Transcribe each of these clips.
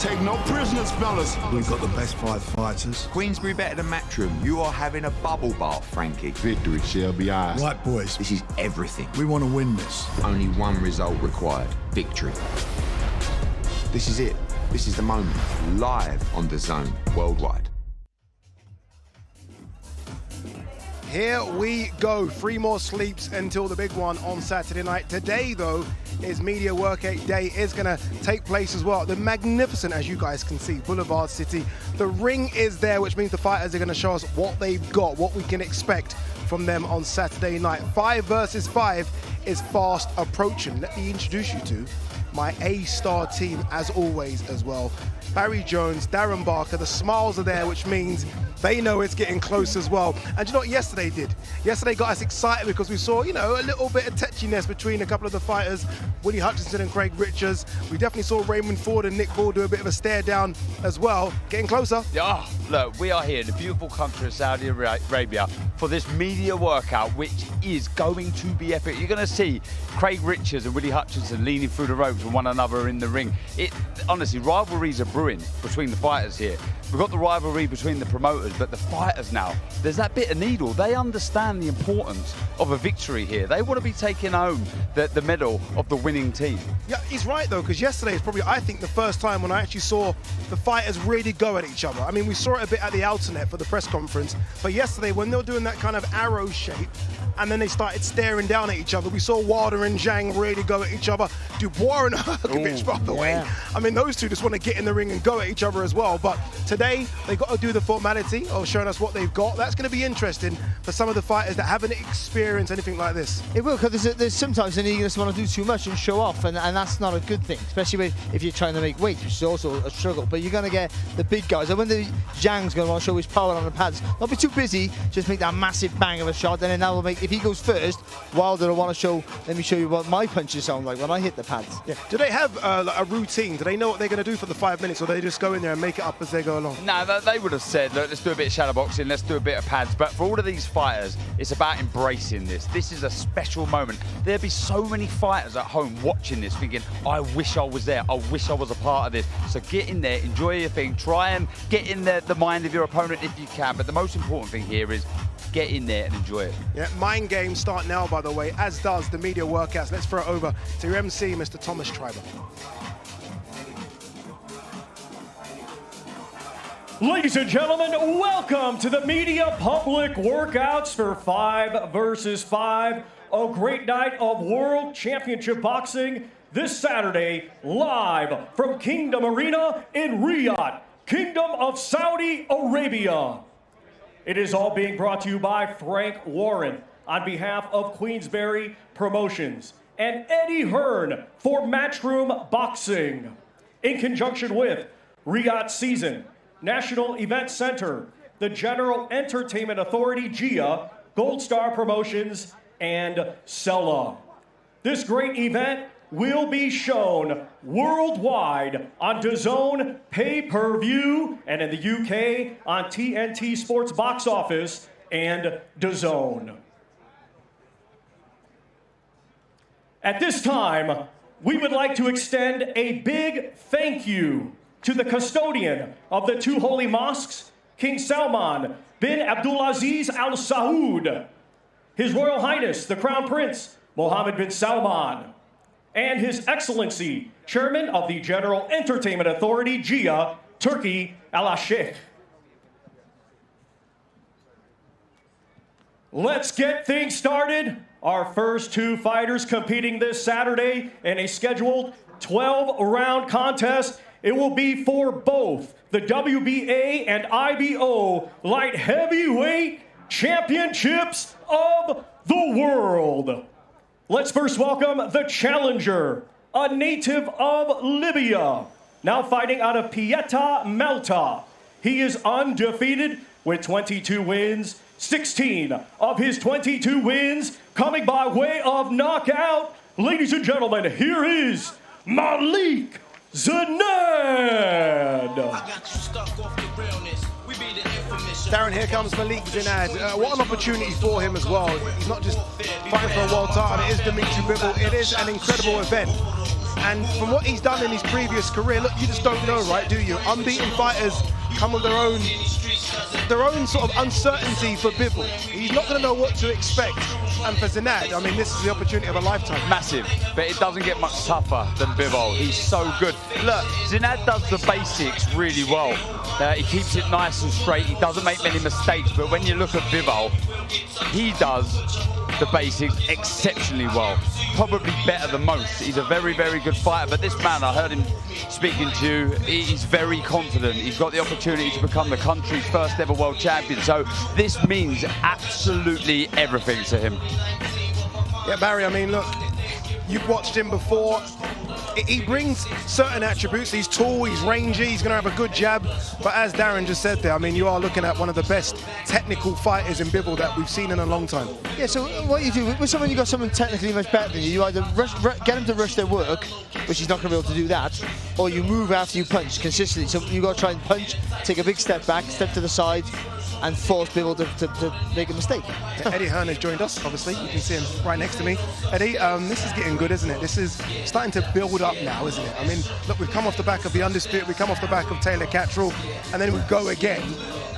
Take no prisoners, fellas. We've got the best 5 fighters. Queensbury better than Matchroom. You are having a bubble bath, Frankie. Victory shall be ours. Right, boys. This is everything. We want to win this. Only one result required. Victory. This is it. This is the moment. Live on DAZN worldwide. Here we go. 3 more sleeps until the big one on Saturday night. Today, though, is Media Workout Day. Is going to take place as well. The magnificent, as you guys can see, Boulevard City. The ring is there, which means the fighters are going to show us what they've got, what we can expect from them on Saturday night. 5 versus 5 is fast approaching. Let me introduce you to my A-star team, as always, as well. Barry Jones, Darren Barker, the smiles are there, which means they know it's getting close as well. And you know what yesterday did? Yesterday got us excited because we saw, you know, a little bit of tetchiness between a couple of the fighters, Willie Hutchinson and Craig Richards. We definitely saw Raymond Ford and Nick Ball do a bit of a stare down as well. Getting closer. Yeah, look, we are here in the beautiful country of Saudi Arabia for this media workout, which is going to be epic. You're going to see Craig Richards and Willie Hutchinson leaning through the ropes with one another in the ring. Honestly, rivalries are brewing between the fighters here. We've got the rivalry between the promoters, but the fighters now, there's that bit of needle. They understand the importance of a victory here. They want to be taking home the medal of the winning team. Yeah, he's right, though, because yesterday is probably, I think, the first time when I actually saw the fighters really go at each other. I mean, we saw it a bit at the Alternate for the press conference, but yesterday, when they were doing that kind of arrow shape, and then they started staring down at each other, we saw Wilder and Zhang really go at each other. Dubois and Hrgovic, by the way. I mean, those two just want to get in the ring and go at each other as well. But today, they've got to do the formality of showing us what they've got. That's going to be interesting for some of the fighters that haven't experienced anything like this. It will, because there's sometimes an eagerness to want to do too much and show off, and that's not a good thing, especially if you're trying to make weight, which is also a struggle. But you're going to get the big guys. And when the Zhang's going to want to show his power on the pads, not be too busy, just make that massive bang of a shot, and then that will make, if he goes first, Wilder will want to show, let me show you what my punches sound like when I hit the pads. Yeah. Do they have like a routine? Do they know what they're going to do for the 5 minutes, or do they just go in there and make it up as they go along? No, they would have said, look, let's do a bit of shadow boxing, let's do a bit of pads. But for all of these fighters, it's about embracing this. This is a special moment. There'll be so many fighters at home watching this thinking, I wish I was there. I wish I was a part of this. So get in there, enjoy your thing, try and get in the mind of your opponent if you can. But the most important thing here is get in there and enjoy it. Yeah, mind games start now, by the way, as does the media workouts. Let's throw it over to your MC, Mr. Thomas Triber. Ladies and gentlemen, welcome to the Media Public Workouts for 5 versus 5. A great night of World Championship Boxing this Saturday, live from Kingdom Arena in Riyadh, Kingdom of Saudi Arabia. It is all being brought to you by Frank Warren on behalf of Queensbury Promotions and Eddie Hearn for Matchroom Boxing, in conjunction with Riyadh Season, National Event Center, the General Entertainment Authority, GIA, Gold Star Promotions, and Sella. This great event will be shown worldwide on DAZN pay-per-view and in the UK on TNT Sports Box Office and DAZN. At this time, we would like to extend a big thank you to the custodian of the 2 holy mosques, King Salman bin Abdulaziz Al Saud, His Royal Highness, the Crown Prince, Mohammed bin Salman, and His Excellency, Chairman of the General Entertainment Authority, GIA, Turkey, Al-Sheikh. Let's get things started. Our first 2 fighters competing this Saturday in a scheduled 12-round contest. It will be for both the WBA and IBO light heavyweight championships of the world. Let's first welcome the challenger, a native of Libya, now fighting out of Pieta, Malta. He is undefeated with 22 wins, 16 of his 22 wins coming by way of knockout. Ladies and gentlemen, here is Malik Zined. Darren, here comes Malik Zined. What an opportunity for him as well. He's not just fighting for a world title, it is Dmitry Bivol. It is an incredible event. And from what he's done in his previous career, look, you just don't know, right, do you? Unbeaten fighters come with their own sort of uncertainty for Bivol. He's not going to know what to expect. And for Zined, I mean, this is the opportunity of a lifetime. Massive, but it doesn't get much tougher than Bivol. He's so good. Look, Zined does the basics really well. He keeps it nice and straight. He doesn't make many mistakes, but when you look at Bivol, he does the basics exceptionally well. Probably better than most. He's a very, very good fighter, but this man, I heard him speaking to you, he's very confident. He's got the opportunity to become the country's first ever world champion, so this means absolutely everything to him. Yeah, Barry, I mean, look, you've watched him before. He brings certain attributes. He's tall, he's rangy, he's going to have a good jab. But as Darren just said there, I mean, you are looking at one of the best technical fighters in Bivol that we've seen in a long time. Yeah, so what you do, with someone, you got someone technically much better than you, you either get them to rush their work, which he's not going to be able to do that, or you move after you punch consistently. So you got to try and punch, take a big step back, step to the side, and force Bivol to make a mistake. Eddie Hearn has joined us, obviously. You can see him right next to me. Eddie, this is getting good, isn't it? This is starting to build up now, isn't it? I mean, look, we've come off the back of the Undisputed, we come off the back of Taylor Cattrall, and then we go again.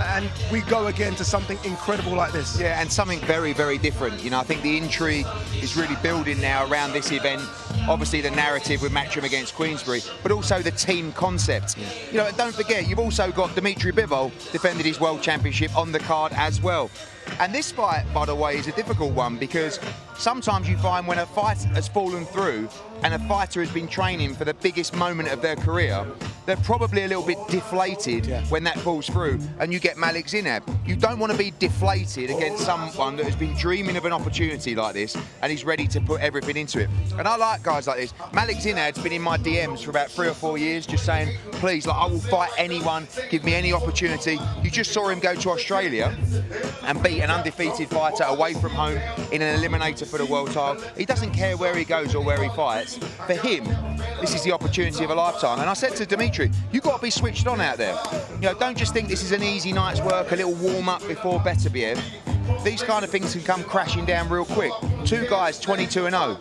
And we go again to something incredible like this. Yeah, and something very, very different. You know, I think the intrigue is really building now around this event. Obviously, the narrative with Matchroom against Queensberry, but also the team concept. Yeah. You know, don't forget, you've also got Dmitry Bivol defended his world championship on the card as well. And this fight, by the way, is a difficult one because sometimes you find when a fight has fallen through and a fighter has been training for the biggest moment of their career, they're probably a little bit deflated when that falls through and you get Malik Zined. You don't want to be deflated against someone that has been dreaming of an opportunity like this and he's ready to put everything into it. And I like guys like this. Malik Zined's been in my DMs for about 3 or 4 years just saying, please, like, I will fight anyone, give me any opportunity. You just saw him go to Australia and beat an undefeated fighter away from home in an eliminator for the world title. He doesn't care where he goes or where he fights. For him, this is the opportunity of a lifetime. And I said to Dmitry, you've got to be switched on out there. You know, don't just think this is an easy night's work, a little warm-up before Beterbiev. These kind of things can come crashing down real quick. 2 guys, 22-0.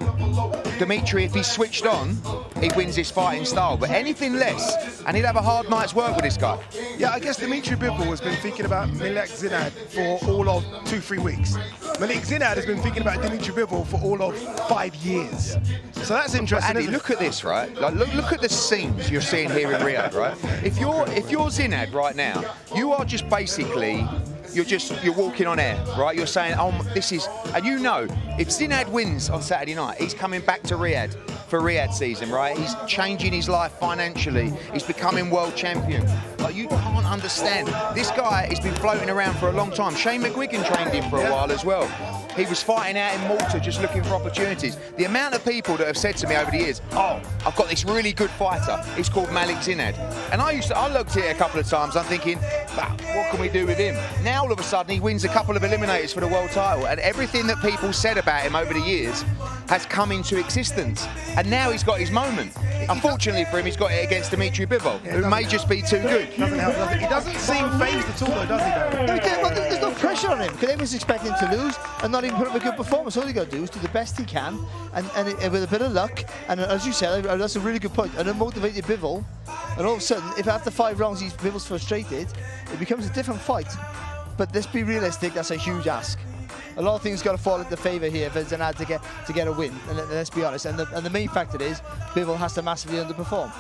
Dmitry, if he's switched on, he wins this fighting style. But anything less, and he'll have a hard night's work with this guy. Yeah, I guess Dmitry Bivol has been thinking about Malik Zined for all of 2-3 weeks. Malik Zined has been thinking about Dmitry Bivol for all of 5 years. So that's interesting. Andy, look at this, right? Like, look at the scenes you're seeing here in Riyadh, right? If you're Zined right now, you are just basically you're walking on air, right? You're saying, oh, this is, and you know, if Zined wins on Saturday night, he's coming back to Riyadh for Riyadh season, right? He's changing his life financially. He's becoming world champion. Like, you can't understand. This guy has been floating around for a long time. Shane McGuigan trained him for a while as well. He was fighting out in Malta just looking for opportunities. The amount of people that have said to me over the years, oh, I've got this really good fighter. He's called Malik Zined. And I looked at it a couple of times. I'm thinking, what can we do with him? Now all of a sudden he wins a couple of eliminators for the world title. And everything that people said about him over the years has come into existence. And now he's got his moment. Unfortunately for him, he's got it against Dmitry Bivol, who may just be too good. Doesn't help, does it? He doesn't seem phased at all, though, does he, Barry? Well, there's no pressure on him because everyone's expecting him to lose and not even put up a good performance. All he got to do is do the best he can, and with a bit of luck. And as you said, that's a really good point. And a motivated Bivol, and all of a sudden, if after 5 rounds Bivol's frustrated, it becomes a different fight. But let's be realistic. That's a huge ask. A lot of things got to fall into favour here for Zined to get a win. And let's be honest. And the main factor is Bivol has to massively underperform.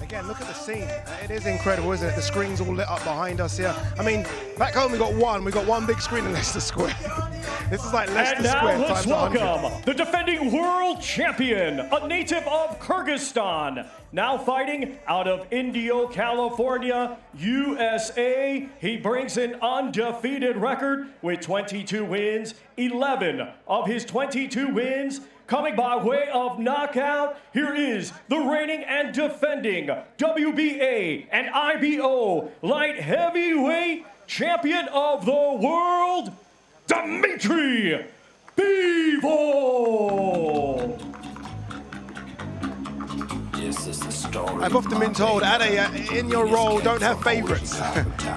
Again, look at the scene. It is incredible, isn't it? The screen's all lit up behind us here. I mean, back home we got one big screen in Leicester Square. This is like Leicester Square. And now let's times welcome the defending world champion, a native of Kyrgyzstan, now fighting out of Indio, California, USA. He brings an undefeated record with 22 wins, 11 of his 22 wins coming by way of knockout. Here is the reigning and defending WBA and IBO light heavyweight champion of the world, Dmitry Bivol. Yes, I've often been told, Ade, in your role, don't have favourites.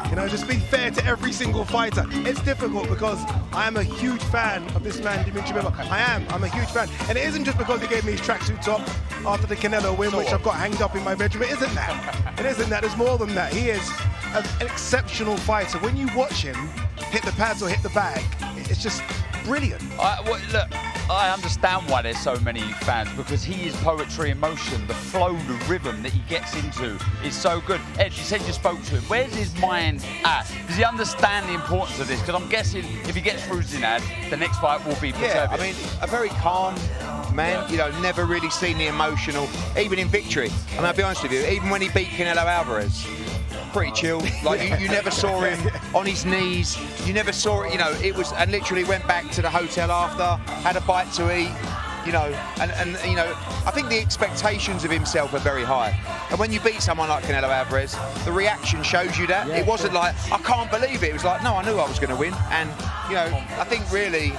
You know, just be fair to every single fighter. It's difficult because I am a huge fan of this man, Dmitry Bivol. I'm a huge fan. And it isn't just because he gave me his tracksuit top after the Canelo win, which I've got hanged up in my bedroom. It isn't that. It isn't that. There's more than that. He is an exceptional fighter. When you watch him hit the pads or hit the bag, it's just brilliant. Look, I understand why there's so many fans, because he is poetry in motion. The flow, the rhythm that he gets into is so good. Ed, you said you spoke to him. Where's his mind at? Does he understand the importance of this? Because I'm guessing if he gets through Zined, the next fight will be Yeah, deserving. I mean, a very calm man, you know, never really seen the emotional, even in victory. I mean, I'll be honest with you, even when he beat Canelo Alvarez, pretty chill. Like, you never saw him on his knees. You never saw it, you know, it was, and literally went back to the hotel after, had a bite to eat, you know, and you know, I think the expectations of himself are very high. And when you beat someone like Canelo Alvarez, the reaction shows you that. It wasn't like, I can't believe it. It was like, no, I knew I was going to win. And, you know, I think really,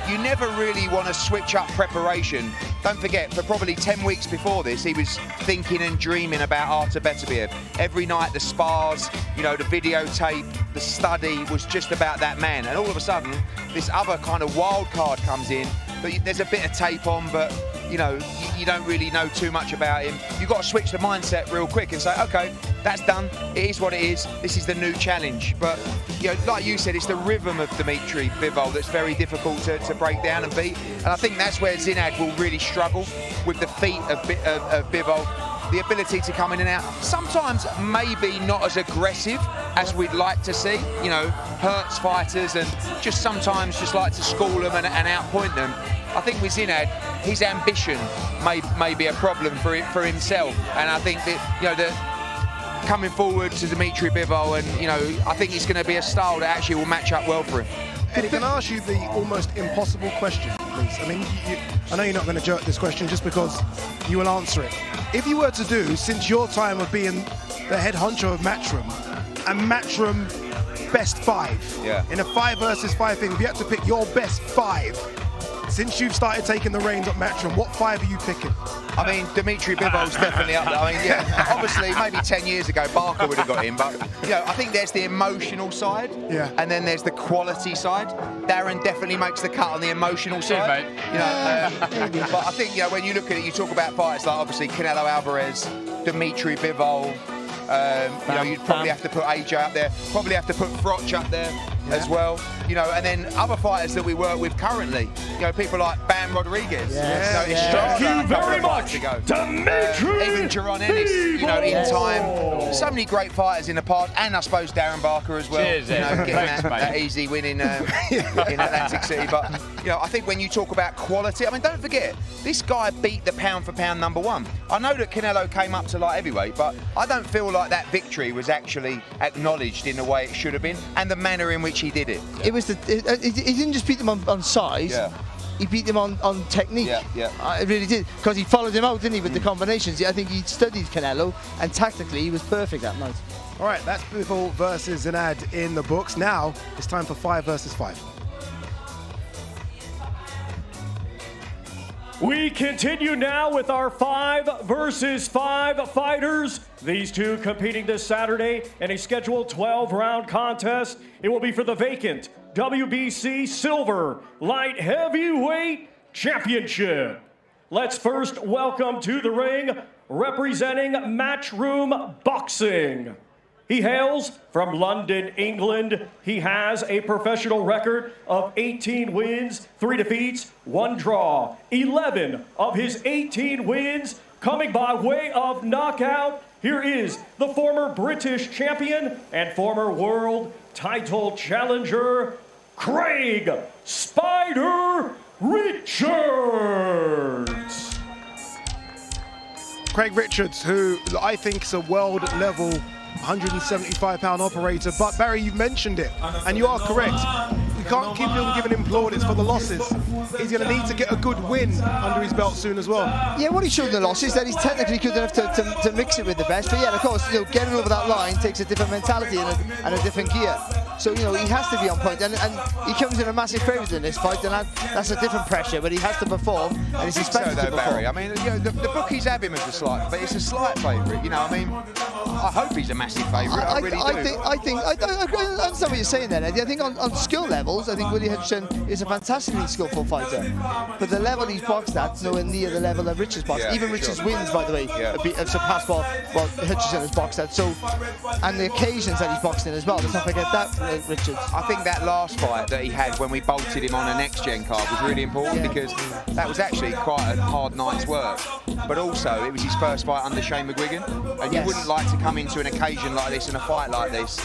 you never really want to switch up preparation. Don't forget, for probably 10 weeks before this, he was thinking and dreaming about Artur Beterbiev. Every night, the spars, you know, the videotape, the study was just about that man. And all of a sudden, this other kind of wild card comes in, but there's a bit of tape on, but, you know, you don't really know too much about him. You've got to switch the mindset real quick and say, okay, that's done. It is what it is. This is the new challenge. But, you know, like you said, it's the rhythm of Dmitry Bivol that's very difficult to break down and beat. And I think that's where Zined will really struggle with the feet of Bivol. The ability to come in and out. Sometimes maybe not as aggressive as we'd like to see. You know, hurts fighters and just sometimes just like to school them and outpoint them. I think with Zined, his ambition may be a problem for himself. And I think that, you know, that coming forward to Dmitry Bivol, and, you know, I think it's going to be a style that actually will match up well for him. Eddie, can I ask you the almost impossible question, please? I mean, I know you're not going to jerk this question just because you will answer it. If you were to do, since your time of being the head honcho of Matchroom, a Matchroom best 5, in a 5 versus 5 thing, if you had to pick your best 5, since you've started taking the reins at Matchroom, what 5 are you picking? I mean, Dmitry Bivol's definitely up there. I mean, yeah, obviously, maybe 10 years ago, Barker would have got him, but, you know, I think there's the emotional side, and then there's the quality side. Darren definitely makes the cut on the emotional side. You know, but I think, you know, when you look at it, you talk about fighters like, obviously, Canelo Alvarez, Dmitry Bivol. You know, you'd probably have to put AJ up there, probably have to put Froch up there as well. You know, and then other fighters that we work with currently, you know, people like Bam Rodriguez. Thank you very much, Dmitry. Even Jaron Ennis, you know, in time. So many great fighters in the past, and I suppose Darren Barker as well. Cheers, you know, getting thanks, that easy win in Atlantic City. But, you know, I think when you talk about quality, I mean, don't forget, this guy beat the pound-for-pound #1. I know that Canelo came up to light heavyweight, but I don't feel like that victory was actually acknowledged in the way it should have been, and the manner in which he did it. It was he didn't just beat them on size. He beat them on technique. It really did, because he followed him out, didn't he, with the combinations. I think he studied Canelo, and tactically he was perfect that night. All right, that's Bivol versus Zined in the books. Now it's time for 5 versus 5. We continue now with our 5 versus 5 fighters. These two competing this Saturday in a scheduled 12-round contest. It will be for the vacant WBC Silver Light Heavyweight Championship. Let's first welcome to the ring, representing Matchroom Boxing. He hails from London, England. He has a professional record of 18 wins, 3 defeats, 1 draw. 11 of his 18 wins coming by way of knockout. Here is the former British champion and former world title challenger, Craig Spider Richards. Craig Richards, who I think is a world-level 175-pound operator, but Barry, you mentioned it, and you are correct. We can't keep on giving him plaudits for the losses. He's going to need to get a good win under his belt soon as well. Yeah, what he showed in the loss is that he's technically good enough to mix it with the best, but yeah, of course, you know, getting over that line takes a different mentality and a different gear. So, you know, he has to be on point. And he comes in a massive favourite in this fight, and that's a different pressure, but he has to perform, and he's expected to perform. Barry. I mean, you know, the bookies have him as a slight, but it's a slight favourite. You know, I mean, I hope he's a massive favourite. I really do. I understand what you're saying there, Eddie. I think on skill levels, I think Willie Hutchinson is a fantastically skillful fighter. But the level he's boxed at is nowhere near the level of Richards boxed. Yeah, even Richards' wins, by the way, have surpassed what Hutchinson has boxed at. So, and the occasions that he's boxed in as well. Let's not forget that, Richards. I think that last fight that he had when we bolted him on a next-gen card was really important because that was actually quite a hard night's work. But also, it was his first fight under Shane McGuigan, and you wouldn't like to come into an occasion like this and a fight like this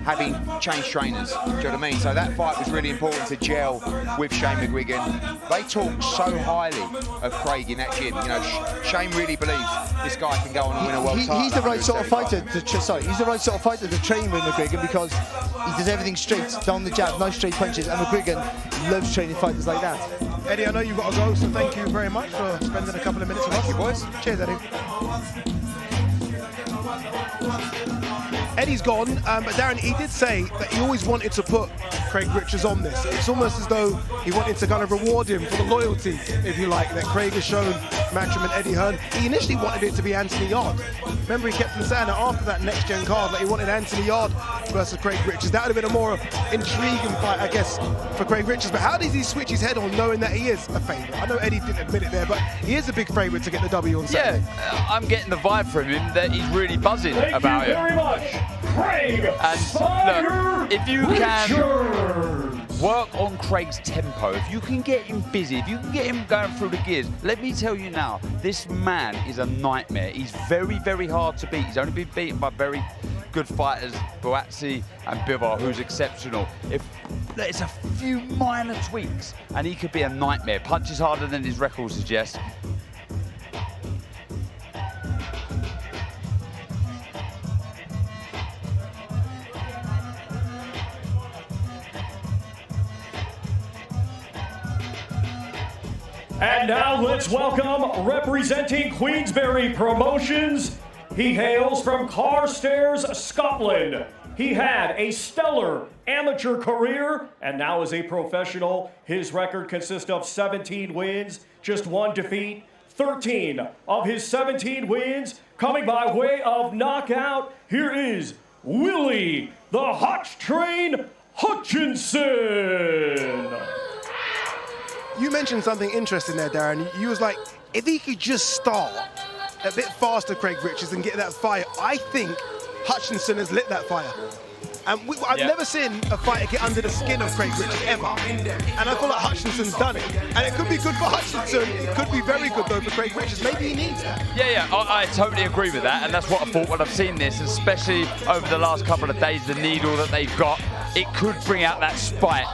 having changed trainers. Do you know what I mean? So that fight was really important to gel with Shane McGuigan. They talk so highly of Craig in that gym. You know, Shane really believes this guy can go on and win a world title. He's the right sort of fighter he's the right sort of fighter to train with McGuigan because he does everything straight, down the jab, nice straight punches, and McGuigan loves training fighters like that. Eddie, I know you've got to go, so thank you very much for spending a couple of minutes with us. Thank you, boys. Cheers, Eddie. Eddie's gone, but Darren, he did say that he always wanted to put Craig Richards on this. It's almost as though he wanted to kind of reward him for the loyalty, if you like, that Craig has shown Matchroom and Eddie Hearn. He initially wanted it to be Anthony Yarde. Remember, he kept on saying that after that next-gen card that he wanted Anthony Yarde versus Craig Richards. That would have been a more intriguing fight, I guess, for Craig Richards. But how does he switch his head on knowing that he is a favourite? I know Eddie didn't admit it there, but he is a big favourite to get the W on Saturday. Yeah, I'm getting the vibe from him that he's really buzzing about it. Thank you very much, Craig. And look, if you can work on Craig's tempo, if you can get him busy, if you can get him going through the gears, let me tell you now, this man is a nightmare. He's very, very hard to beat. He's only been beaten by very good fighters, Buatsi and Bivol, who's exceptional. If there's a few minor tweaks, and he could be a nightmare. Punches harder than his record suggests. And now let's welcome, representing Queensberry Promotions. He hails from Carstairs, Scotland. He had a stellar amateur career and now is a professional. His record consists of 17 wins, just 1 defeat. 13 of his 17 wins coming by way of knockout. Here is Willie, the Hutch Train Hutchinson. You mentioned something interesting there, Darren. You was like, if he could just start a bit faster, Craig Richards, and get that fire, I think Hutchinson has lit that fire. And I've never seen a fighter get under the skin of Craig Richards, ever. And I feel like Hutchinson's done it. And it could be good for Hutchinson. It could be very good, though, for Craig Richards. Maybe he needs that. Yeah, I totally agree with that. And that's what I thought when I've seen this, especially over the last couple of days, the needle that they've got. It could bring out that spite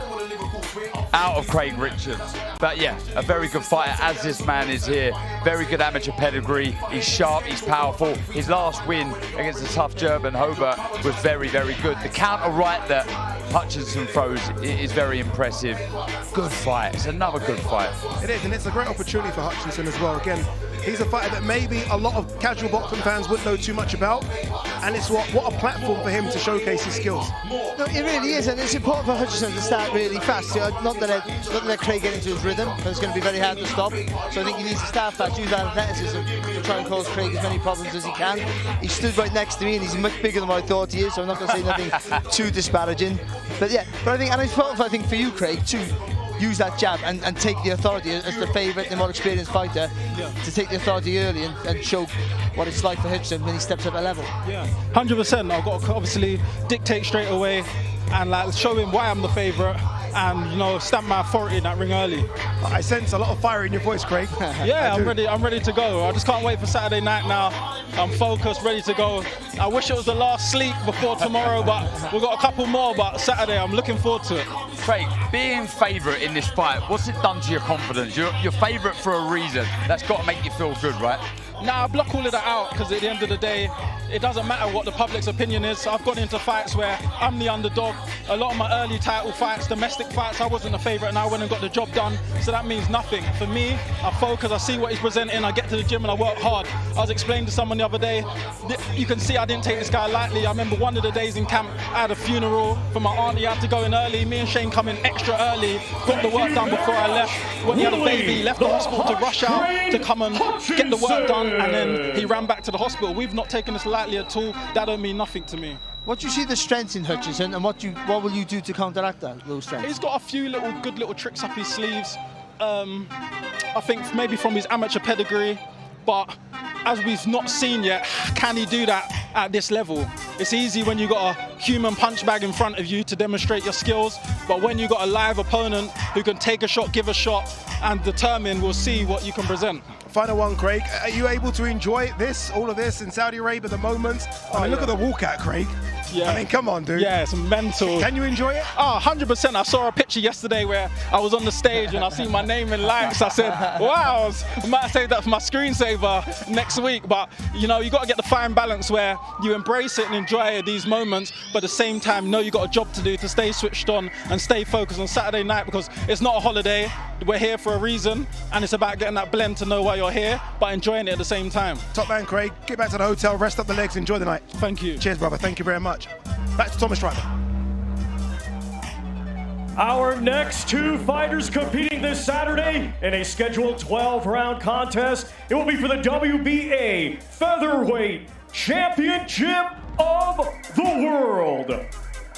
out of Craig Richards. But yeah, a very good fighter, as this man is here. Very good amateur pedigree. He's sharp, he's powerful. His last win against the tough German Hobart was very, very good. The counter right that Hutchinson throws is very impressive. Good fight. It's another good fight. It is, and it's a great opportunity for Hutchinson as well. Again, he's a fighter that maybe a lot of casual boxing fans wouldn't know too much about, and it's what a platform for him to showcase his skills. No, it really is, and it's important for Hutchinson to start really fast. Not to let Craig get into his rhythm, but it's going to be very hard to stop. So I think he needs to start fast, use that athleticism to try and cause Craig as many problems as he can. He stood right next to me, and he's much bigger than what I thought he is, so I'm not going to say nothing too disparaging. But yeah, I think for you, Craig, to use that jab and take the authority as the favourite, the more experienced fighter, to take the authority early and show what it's like for Hutchinson when he steps up a level. Yeah, 100%. I've got to obviously dictate straight away and like show him why I'm the favourite, and you know, stamp my authority in that ring early. I sense a lot of fire in your voice, Craig. Yeah, I'm ready to go. I just can't wait for Saturday night now. I'm focused, ready to go. I wish it was the last sleep before tomorrow, but we've got a couple more, but Saturday I'm looking forward to it. Craig, being favourite in this fight, what's it done to your confidence? You're favourite for a reason. That's got to make you feel good, right? Nah, I block all of that out because at the end of the day, it doesn't matter what the public's opinion is. I've gone into fights where I'm the underdog. A lot of my early title fights, domestic fights, I wasn't the favourite and I went and got the job done. So that means nothing. For me, I focus, I see what he's presenting, I get to the gym and I work hard. I was explaining to someone the other day, you can see I didn't take this guy lightly. I remember one of the days in camp, I had a funeral for my auntie, I had to go in early. Me and Shane come in extra early, got the work done before I left. When he had a baby, he left the hospital to rush out to come and get the work done, and then he ran back to the hospital. We've not taken this lightly at all. That don't mean nothing to me. What do you see the strengths in Hutchinson, and what will you do to counteract those strengths? He's got a few good little tricks up his sleeves. I think maybe from his amateur pedigree, but as we've not seen yet, can he do that at this level? It's easy when you've got a human punch bag in front of you to demonstrate your skills, but when you've got a live opponent who can take a shot, give a shot, and determine, we'll see what you can present. Final one, Craig. Are you able to enjoy all of this in Saudi Arabia, the moments? I mean, look at the walkout, Craig. Yeah. I mean, come on, dude. Yeah, it's mental. Can you enjoy it? Oh, 100%. I saw a picture yesterday where I was on the stage and I see my name in lights. I said, wow, I might save that for my screensaver next week. But, you know, you got to get the fine balance where you embrace it and enjoy these moments, but at the same time, know you got a job to do to stay switched on and stay focused on Saturday night, because it's not a holiday. We're here for a reason, and it's about getting that blend to know why you're here, but enjoying it at the same time. Top man, Craig. Get back to the hotel, rest up the legs, enjoy the night. Thank you. Cheers, brother. Thank you very much. Back to Thomas Schreiber. Our next two fighters competing this Saturday in a scheduled 12-round contest. It will be for the WBA Featherweight Championship of the World.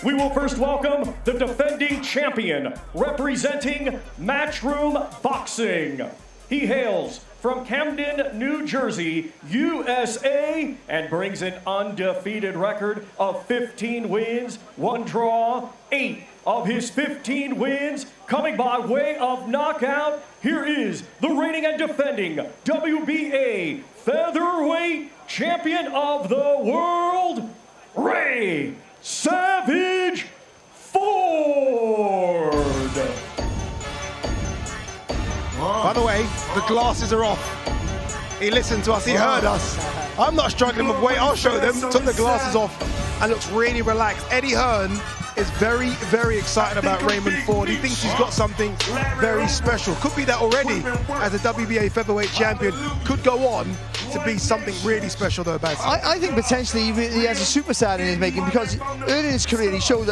We will first welcome the defending champion representing Matchroom Boxing. He hails from Camden, New Jersey, USA, and brings an undefeated record of 15 wins, 1 draw, 8 of his 15 wins coming by way of knockout. Here is the reigning and defending WBA Featherweight Champion of the World, Ray Savage Ford. By the way, the glasses are off. He listened to us, he heard us. I'm not struggling with weight, I'll show them. Took the glasses off and looks really relaxed. Eddie Hearn is very, very excited about Raymond Ford. He thinks he's got something very special. Could be that already as a WBA featherweight champion. Could go on to be something really special though, Baz. I think potentially he has a superstar in his making, because early in his career he showed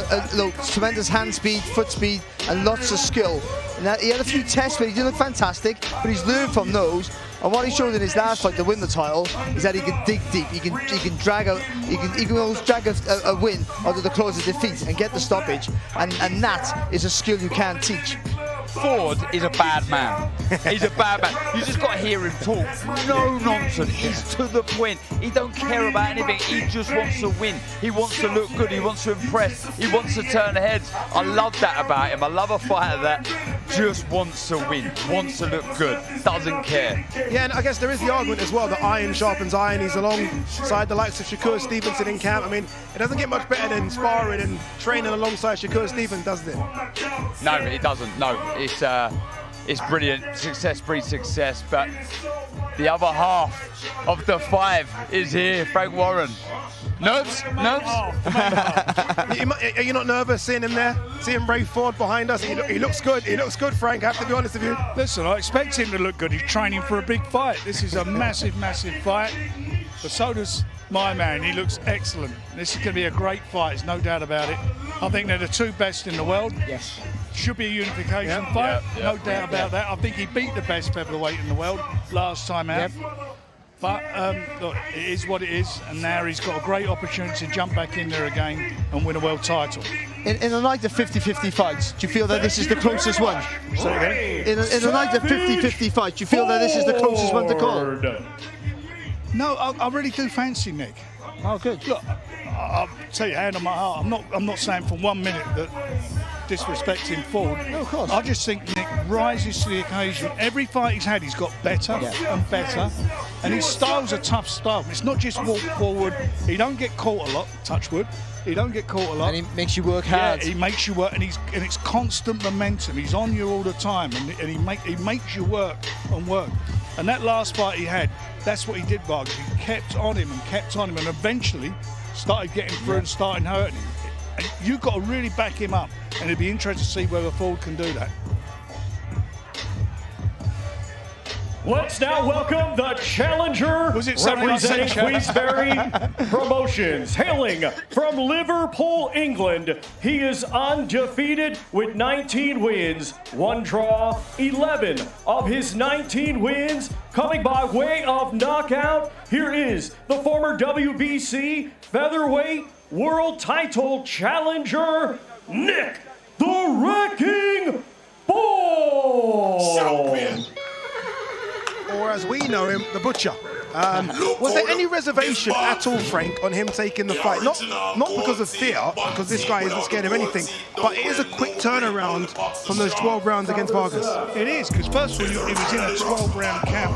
tremendous hand speed, foot speed, and lots of skill. Now, he had a few tests where he didn't look fantastic, but he's learned from those. And what he showed in his last fight to win the title is that he can dig deep. He can drag out. He can almost drag a win out of the close of defeat and get the stoppage. And that is a skill you can't teach. Ford is a bad man. He's a bad man. You just got to hear him talk. No nonsense. He's to the point. He don't care about anything. He just wants to win. He wants to look good. He wants to impress. He wants to turn heads. I love that about him. I love a fighter that just wants to win, wants to look good, doesn't care. Yeah, and I guess there is the argument as well that iron sharpens iron. He's alongside the likes of Shakur Stevenson in camp. I mean, it doesn't get much better than sparring and training alongside Shakur Stevenson, does it? No, it doesn't. No, it's brilliant. Success breeds success, but the other half of the five is here, Frank Warren. Nerves? Nerves? Are you not nervous seeing him there? Seeing Ray Ford behind us? He looks good. He looks good, Frank. I have to be honest with you. Listen, I expect him to look good. He's training for a big fight. This is a massive, massive fight. But so does my man. He looks excellent. This is going to be a great fight. There's no doubt about it. I think they're the two best in the world. Yes. Should be a unification fight. No doubt about that. I think he beat the best featherweight in the world last time out. But look, it is what it is, and now he's got a great opportunity to jump back in there again and win a world title. In a night of 50-50 fights, do you feel that this is the closest one? Say again? In a night of 50-50 fights, do you feel that this is the closest one to call? No, I really do fancy Nick. Oh, good. Look, I'll tell you, hand on my heart, I'm not saying for 1 minute that disrespecting Ford. No, of course. I just think Nick rises to the occasion. Every fight he's had, he's got better and better. And his style's a tough style. It's not just walk forward. He don't get caught a lot, touch wood. He don't get caught a lot. And he makes you work hard. Yeah, he makes you work, and it's constant momentum. He's on you all the time, and he makes you work and work. And that last fight he had, that's what he did, Vargas. He kept on him and kept on him, and eventually started getting through and starting hurting him. And you've got to really back him up, and it'd be interesting to see whether Ford can do that. Let's now welcome the challenger representing Queensberry Promotions. Hailing from Liverpool, England, he is undefeated with 19 wins, 1 draw, 11 of his 19 wins coming by way of knockout. Here is the former WBC featherweight world title challenger, Nick the Wrecking Ball. Or as we know him, the Butcher. Was there any reservation at all, Frank, on him taking the fight? Not because of fear, because this guy isn't scared of anything, but it is a quick turnaround from those 12 rounds against Vargas. It is, because first of all, he was in a 12-round camp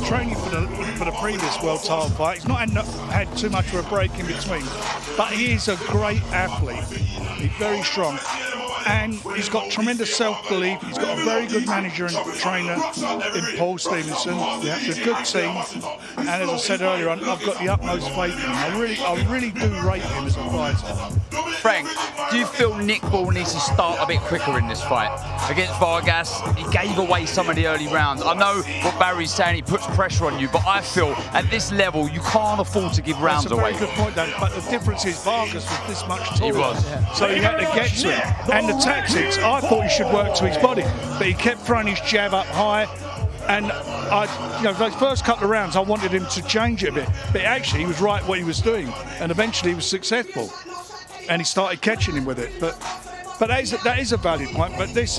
training for the previous world title fight. He's not had too much of a break in between, but he is a great athlete. He's very strong. And he's got tremendous self-belief. He's got a very good manager and trainer in Paul Stevenson. Yeah. It's a good team. And as I said earlier on, I've got the utmost faith in him. I really do rate him as a fighter. Frank, do you feel Nick Ball needs to start a bit quicker in this fight? Against Vargas, he gave away some of the early rounds. I know what Barry's saying, he puts pressure on you, but I feel at this level, you can't afford to give rounds away. That's a very good point, Dan, but the difference is Vargas was this much taller. He was. Yeah. So he had to get to him. And the tactics, I thought he should work to his body, but he kept throwing his jab up high. And those first couple of rounds, I wanted him to change it a bit, but actually he was right what he was doing, and eventually he was successful, and he started catching him with it. But that is a valid point. But this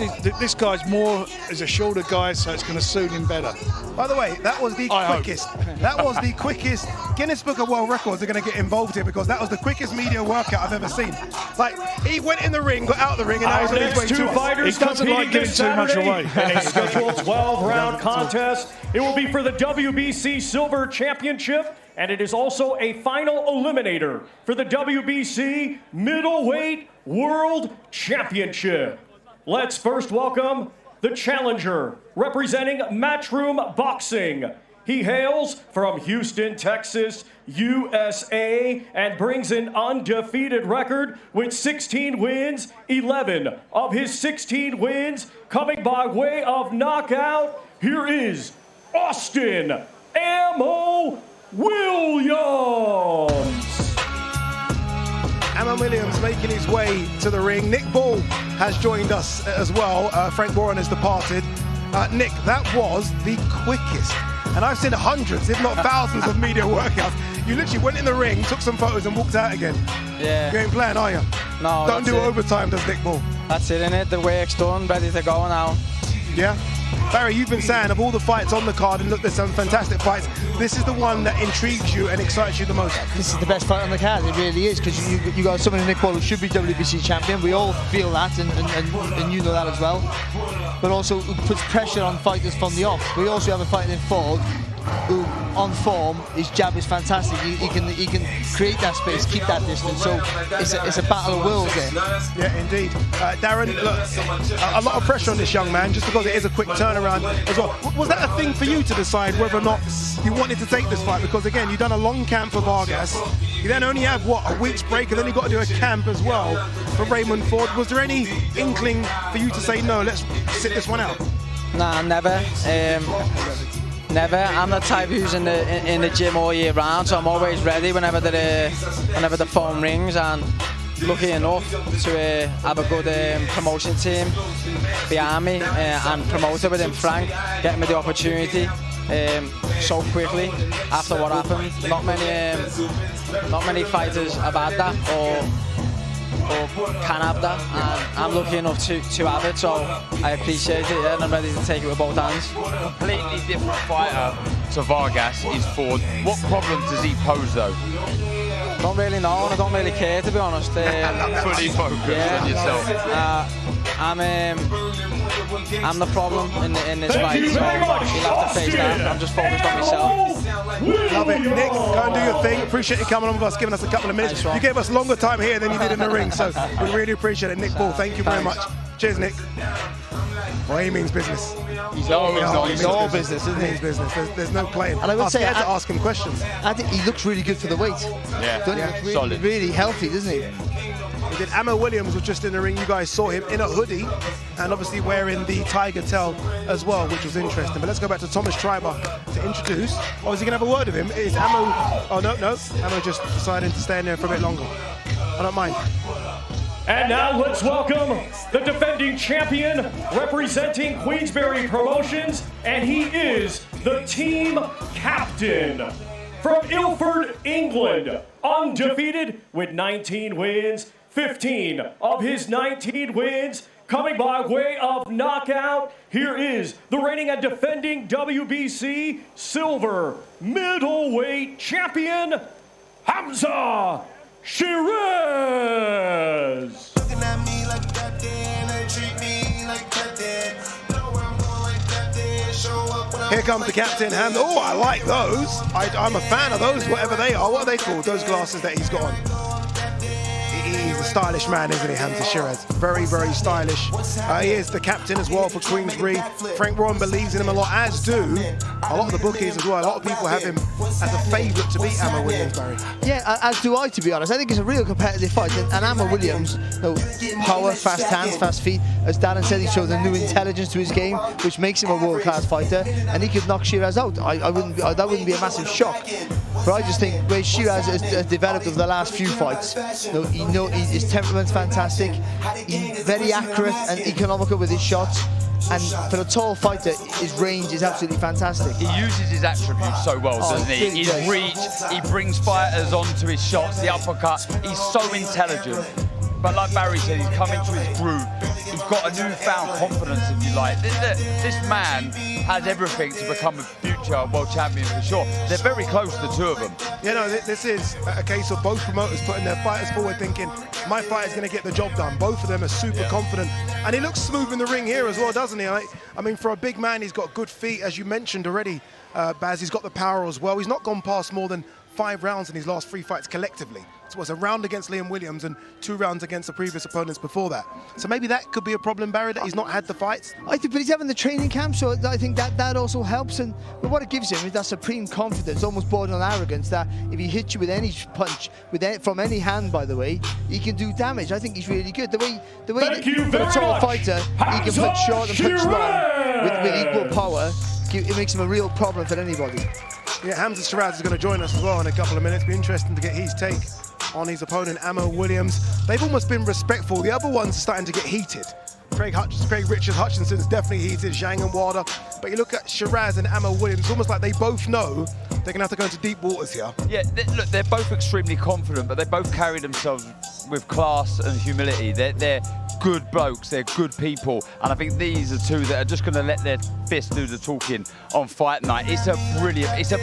guy's more as a shorter guy, so it's going to suit him better. By the way, that was the quickest. That was the quickest. Guinness Book of World Records are going to get involved here because that was the quickest media workout I've ever seen. Like, he went in the ring, got out the ring, and now he's on his way to fighters competing this Saturday in a scheduled 12-round contest. It will be for the WBC Silver Championship, and it is also a final eliminator for the WBC Middleweight World Championship. Let's first welcome the challenger representing Matchroom Boxing. He hails from Houston, Texas, USA, and brings an undefeated record with 16 wins, 11 of his 16 wins coming by way of knockout. Here is Austin Ammo Williams. Ammo Williams making his way to the ring. Nick Ball has joined us as well. Frank Warren has departed. Nick, that was the quickest. And I've seen hundreds, if not thousands, of media workouts. You literally went in the ring, took some photos, and walked out again. Yeah. You ain't playing, are you? No. Don't do overtime, does Nick Ball? That's it, innit? The work's done, ready to go now. Yeah. Barry, you've been saying of all the fights on the card, and look, there's some fantastic fights, this is the one that intrigues you and excites you the most. This is the best fight on the card, it really is, because you got someone in Nick Ball who should be WBC champion. We all feel that, and you know that as well. But also who puts pressure on fighters from the off. We also have a fighter in Ford who, on form, his jab is fantastic. He can create that space, keep that distance. So it's a battle of wills there. Yeah, indeed. Darren, look, a lot of pressure on this young man just because it is a quick turnaround as well. Was that a thing for you to decide whether or not you wanted to take this fight? Because again, you've done a long camp for Vargas. You then only have, what, a week's break, and then you've got to do a camp as well for Raymond Ford. Was there any inkling for you to say, no, let's sit this one out? Nah, never. Never. I'm the type who's in the gym all year round, so I'm always ready whenever the phone rings. And lucky enough to have a good promotion team behind me and promoter within Frank, getting me the opportunity so quickly after what happened. Not many fighters have had that or can have that, and I'm lucky enough to have it, so I appreciate it, yeah, and I'm ready to take it with both hands. Completely different fighter to Vargas is Ford. What problems does he pose though? Don't really know, and I don't really care, to be honest. Fully focused on yourself. I'm the problem in this fight, so you'll have to face that. I'm just focused on myself. Love it. Nick, go and do your thing. Appreciate you coming on with us, giving us a couple of minutes. You gave us longer time here than you did in the ring, so we really appreciate it. Nick Ball, thank you very much. Cheers, Nick. Well, he means business. He's all business, isn't he? He means business. There's no playing. And I would say, I had to ask him questions. I think he looks really good for the weight. Yeah, Don't he look really, solid. really healthy, doesn't he? He did. Ammo Williams was just in the ring. You guys saw him in a hoodie and obviously wearing the tiger tail as well, which was interesting. But let's go back to Thomas Schreiber to introduce. Oh, is he going to have a word with him? Is Ammo... Oh, no. Ammo just decided to stay in there for a bit longer. I don't mind. And now let's welcome the defending champion representing Queensberry Promotions, and he is the team captain. From Ilford, England, undefeated with 19 wins, 15 of his 19 wins coming by way of knockout. Here is the reigning and defending WBC silver middleweight champion, Hamza Sheeraz. Here comes the captain, Hamza. Oh, I like those. I'm a fan of those, whatever they are. What are they called, those glasses that he's got on? He's a stylish man, isn't he, Hamza Sheeraz? Very, very stylish. He is the captain as well for Queensberry. Frank Warren believes in him a lot, as do a lot of the bookies as well. A lot of people have him as a favourite to beat Ammo Williams, Barry. Yeah, as do I, to be honest. I think it's a real competitive fight. And Ammo Williams, power, fast hands, fast feet. As Darren said, he shows a new intelligence to his game, which makes him a world-class fighter. And he could knock Sheeraz out. That wouldn't be a massive shock. But I just think where Sheeraz has developed over the last few fights, his temperament's fantastic. He's very accurate and economical with his shots. And for a tall fighter, his range is absolutely fantastic. He uses his attributes so well, doesn't he? His reach, he brings fighters onto his shots, the uppercut. He's so intelligent. But like Barry said, he's come into his groove. He's got a newfound confidence, if you like. This man has everything to become a future world champion for sure. They're very close, the two of them. You know, this is a case of both promoters putting their fighters forward thinking, my fighter's going to get the job done. Both of them are super confident. And he looks smooth in the ring here as well, doesn't he? I mean, for a big man, he's got good feet, as you mentioned already, Baz. He's got the power as well. He's not gone past more than 5 rounds in his last 3 fights collectively. So it was a round against Liam Williams and 2 rounds against the previous opponents before that. So maybe that could be a problem, Barry, that he's not had the fights. I think, but he's having the training camp, so I think that also helps. But what it gives him is that supreme confidence, almost bordering on arrogance, that if he hits you with any punch, from any hand, by the way, he can do damage. I think he's really good. The way for a tall fighter, he can punch short and punch long with equal power. It makes him a real problem for anybody. Yeah, Hamza Sheeraz is going to join us as well in a couple of minutes. Be interesting to get his take on his opponent, Ammo Williams. They've almost been respectful. The other ones are starting to get heated. Craig Richards, Hutchinson's definitely heated, Zhang and Wilder. But you look at Sheeraz and Ammo Williams, it's almost like they both know they're going to have to go into deep waters here. Yeah, look, they're both extremely confident, but they both carry themselves with class and humility. They're good blokes, they're good people, and I think these are two that are just going to let their fists do the talking on fight night. It's a